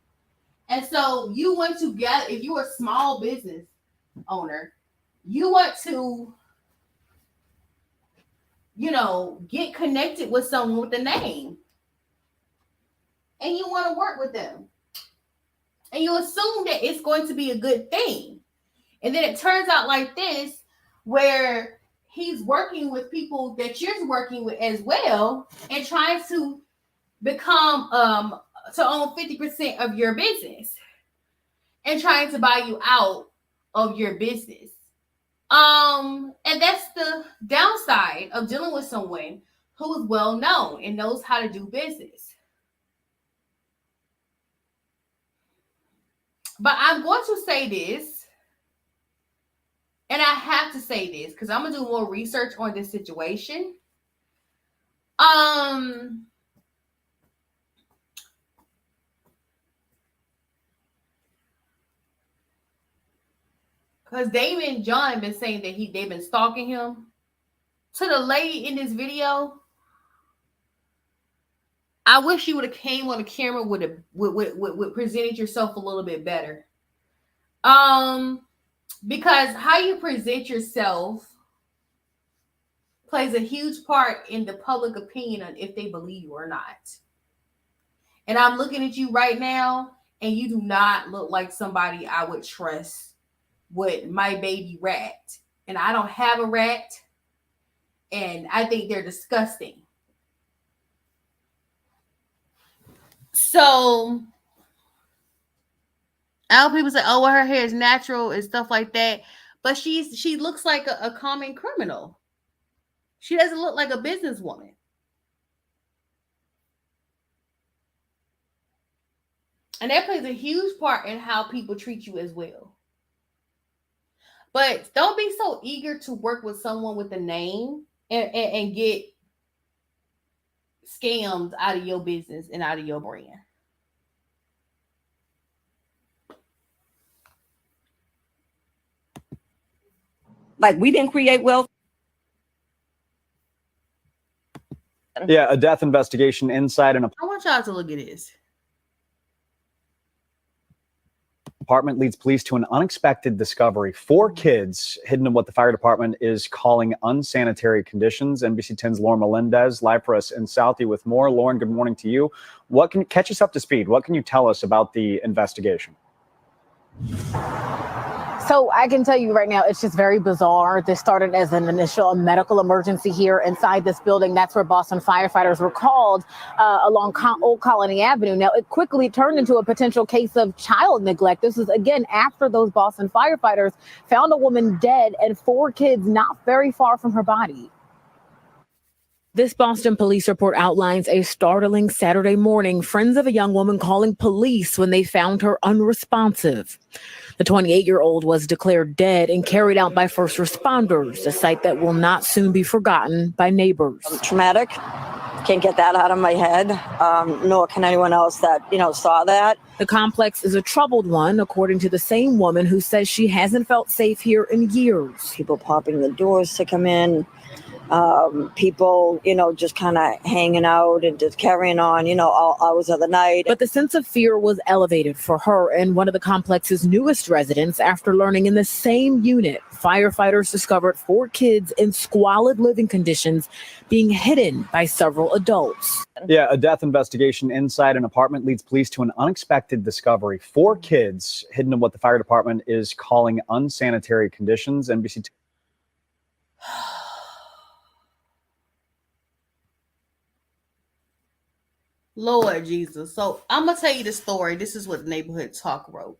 And so you want to get, if you're a small business owner, you want to, get connected with someone with a name. And you want to work with them. And you assume that it's going to be a good thing. And then it turns out like this, where he's working with people that you're working with as well and trying to become, to own 50% of your business and trying to buy you out of your business. And that's the downside of dealing with someone who is well known and knows how to do business. But I'm going to say this, and I have to say this because I'm going to do more research on this situation. Because Damon John been saying that they've been stalking him. To the lady in this video, I wish you would have came on the camera would presented yourself a little bit better. Because how you present yourself plays a huge part in the public opinion on if they believe you or not. And I'm looking at you right now, and you do not look like somebody I would trust with my baby rat. And I don't have a rat, and I think they're disgusting. So, I know people say, "Oh, well, her hair is natural" and stuff like that, but she looks like a common criminal. She doesn't look like a businesswoman. And that plays a huge part in how people treat you as well. But don't be so eager to work with someone with a name and get scammed out of your business and out of your brand. Like, we didn't create wealth. Yeah, a death investigation inside an I want y'all to look at this. apartment leads police to an unexpected discovery. 4 kids hidden in what the fire department is calling unsanitary conditions. NBC 10's Lauren Melendez live for us in Southie with more. Lauren, good morning to you. What can catch us up to speed? What can you tell us about the investigation? So I can tell you right now, it's just very bizarre. This started as an initial medical emergency here inside this building. That's where Boston firefighters were called along Old Colony Avenue. Now, it quickly turned into a potential case of child neglect. This is, again, after those Boston firefighters found a woman dead and 4 kids not very far from her body. This Boston police report outlines a startling Saturday morning. Friends of a young woman calling police when they found her unresponsive. The 28-year-old was declared dead and carried out by first responders, a sight that will not soon be forgotten by neighbors. Traumatic. Can't get that out of my head, nor can anyone else that, saw that. The complex is a troubled one, according to the same woman who says she hasn't felt safe here in years. People popping the doors to come in. People, just kind of hanging out and just carrying on, all hours of the night. But the sense of fear was elevated for her and one of the complex's newest residents after learning in the same unit, firefighters discovered 4 kids in squalid living conditions being hidden by several adults. Yeah, a death investigation inside an apartment leads police to an unexpected discovery. 4 kids hidden in what the fire department is calling unsanitary conditions. NBC. Lord Jesus. So I'm going to tell you the story. This is what the Neighborhood Talk wrote.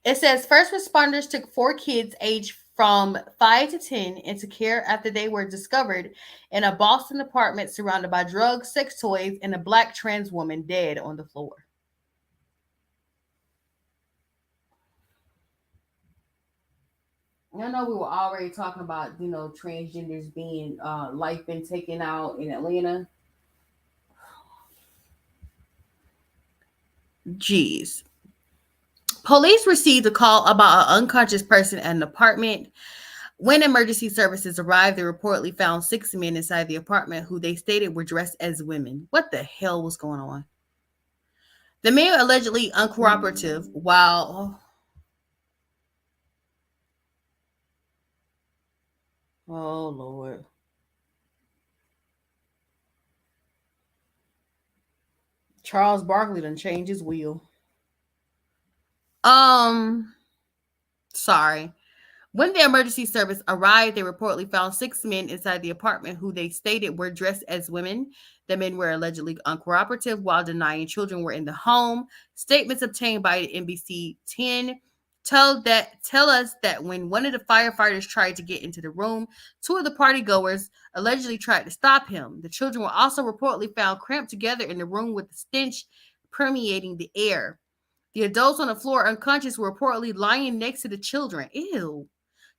It says first responders took 4 kids aged from 5 to 10 into care after they were discovered in a Boston apartment surrounded by drugs, sex toys, and a black trans woman dead on the floor. I know we were already talking about, transgenders being life been taken out in Atlanta. Jeez. Police received a call about an unconscious person at an apartment. When emergency services arrived, they reportedly found 6 men inside the apartment who they stated were dressed as women. What the hell was going on? The men were allegedly uncooperative while... Oh, Lord. Charles Barkley done changed his wheel. Sorry. When the emergency service arrived, they reportedly found 6 men inside the apartment who they stated were dressed as women. The men were allegedly uncooperative while denying children were in the home. Statements obtained by NBC 10 tell us that when one of the firefighters tried to get into the room, 2 of the partygoers allegedly tried to stop him. The children were also reportedly found cramped together in the room with the stench permeating the air. The adults on the floor unconscious were reportedly lying next to the children. Ew.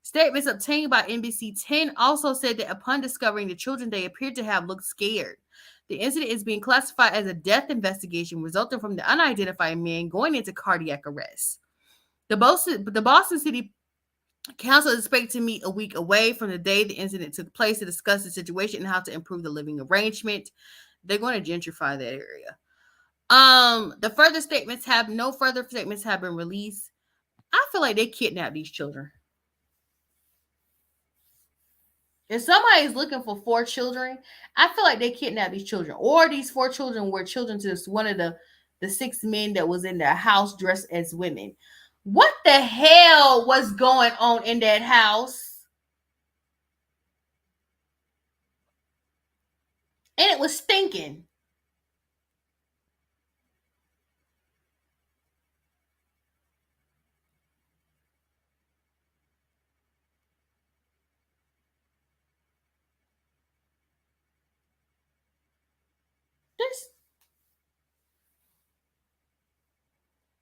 Statements obtained by NBC 10 also said that upon discovering the children, they appeared to have looked scared. The incident is being classified as a death investigation resulting from the unidentified men going into cardiac arrest. The Boston City Council is expected to meet a week away from the day the incident took place to discuss the situation and how to improve the living arrangement. They're going to gentrify that area. No further statements have been released. I feel like they kidnapped these children. If somebody is looking for 4 children, I feel like they kidnapped these children. Or these 4 children were children to one of the 6 men that was in their house dressed as women. What the hell was going on in that house? And it was stinking.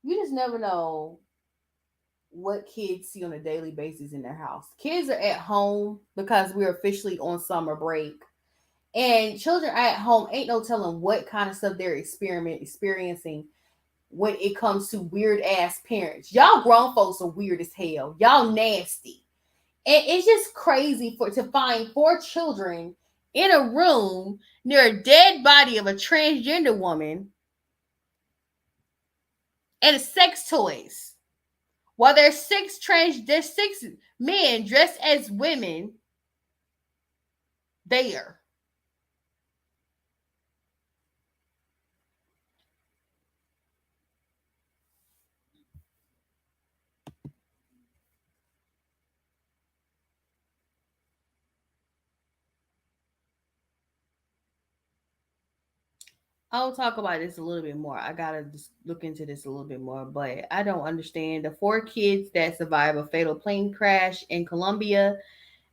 You just never know what kids see on a daily basis in their house. Kids are at home because we're officially on summer break. And children at home, ain't no telling what kind of stuff they're experiencing when it comes to weird ass parents. Y'all grown folks are weird as hell. Y'all nasty. And it's just crazy to find 4 children in a room near a dead body of a transgender woman and sex toys. While there's 6 men dressed as women there. I'll talk about this a little bit more. I gotta just look into this a little bit more, but I don't understand the 4 kids that survived a fatal plane crash in Colombia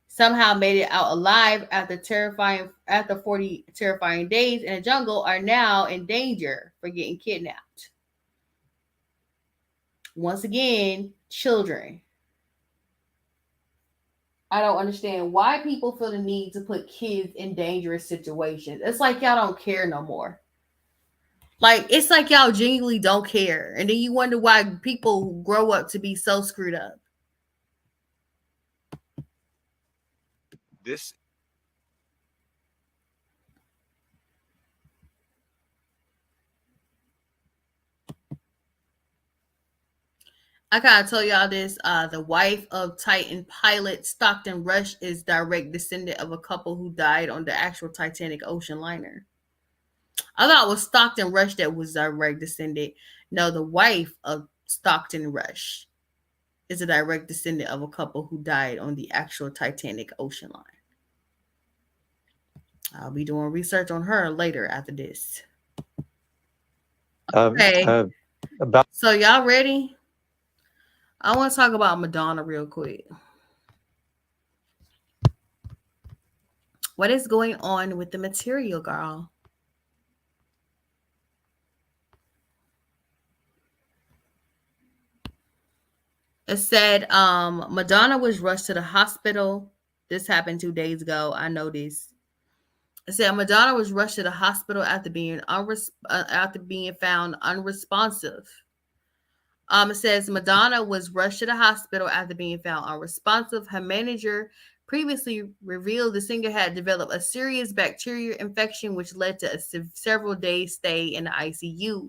somehow made it out alive after 40 terrifying days in the jungle are now in danger for getting kidnapped. Once again, children. I don't understand why people feel the need to put kids in dangerous situations. It's like y'all don't care no more. Like it's like y'all genuinely don't care. And then you wonder why people grow up to be so screwed up. This I kind of told y'all this. The wife of Titan pilot Stockton Rush is direct descendant of a couple who died on the actual Titanic ocean liner. I thought it was Stockton Rush that was direct descendant. No, the wife of Stockton Rush is a direct descendant of a couple who died on the actual Titanic ocean line. I'll be doing research on her later after this. Okay. So y'all ready? I want to talk about Madonna real quick. What is going on with the material, girl? It said Madonna was rushed to the hospital. This happened 2 days ago. I know this. It said Madonna was rushed to the hospital after being found unresponsive. It says Madonna was rushed to the hospital after being found unresponsive. Her manager previously revealed the singer had developed a serious bacterial infection, which led to a several days stay in the ICU.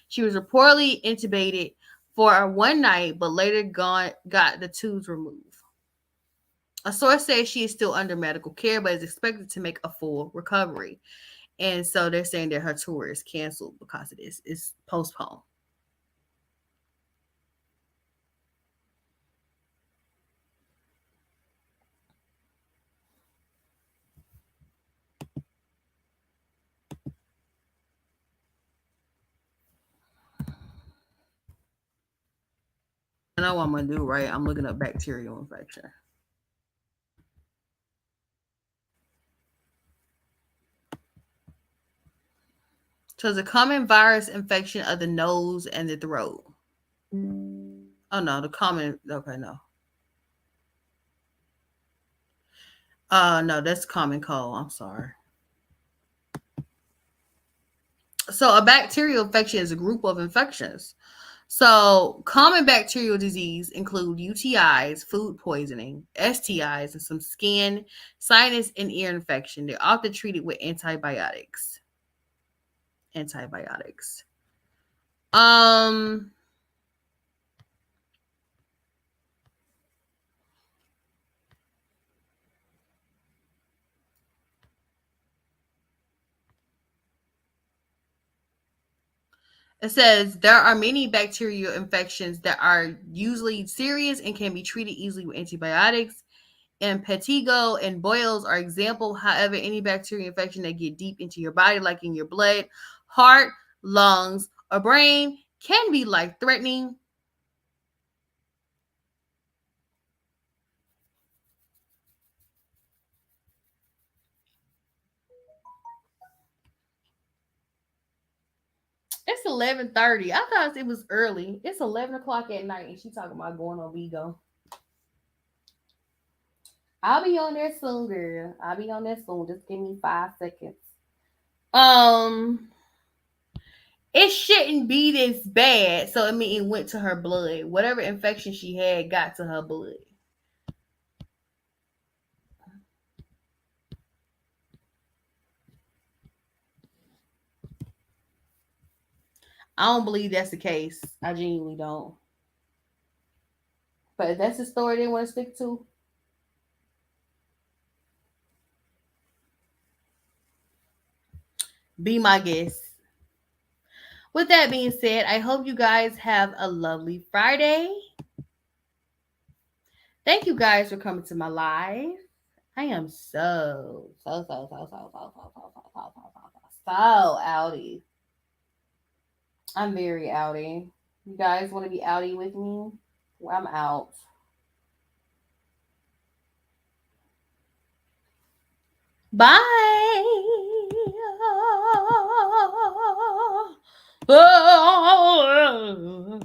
She was reportedly intubated for 1 night, but later got the tubes removed. A source says she is still under medical care, but is expected to make a full recovery. And so they're saying that her tour is canceled because of this. It's postponed. I know what I'm going to do, right? I'm looking up bacterial infection. So it's a common virus infection of the nose and the throat. Oh, no, okay, no. No, that's common cold. I'm sorry. So a bacterial infection is a group of infections. So common bacterial disease include UTIs, food poisoning, STIs, and some skin, sinus, and ear infection. They're often treated with antibiotics. It says there are many bacterial infections that are usually serious and can be treated easily with antibiotics. And impetigo and boils are example. However, any bacterial infection that get deep into your body, like in your blood, heart, lungs, or brain, can be life-threatening. It's 11:30. I thought it was early. It's 11 o'clock at night, and she talking about going on Vigo. I'll be on there soon, girl. I'll be on there soon. Just give me 5 seconds. It shouldn't be this bad. So I mean, it went to her blood. Whatever infection she had got to her blood. I don't believe that's the case. I genuinely don't. But if that's the story they want to stick to, be my guest. With that being said, I hope you guys have a lovely Friday. Thank you guys for coming to my live. I am so outie. I'm very outy. You guys want to be outy with me? Well, I'm out. Bye. Oh.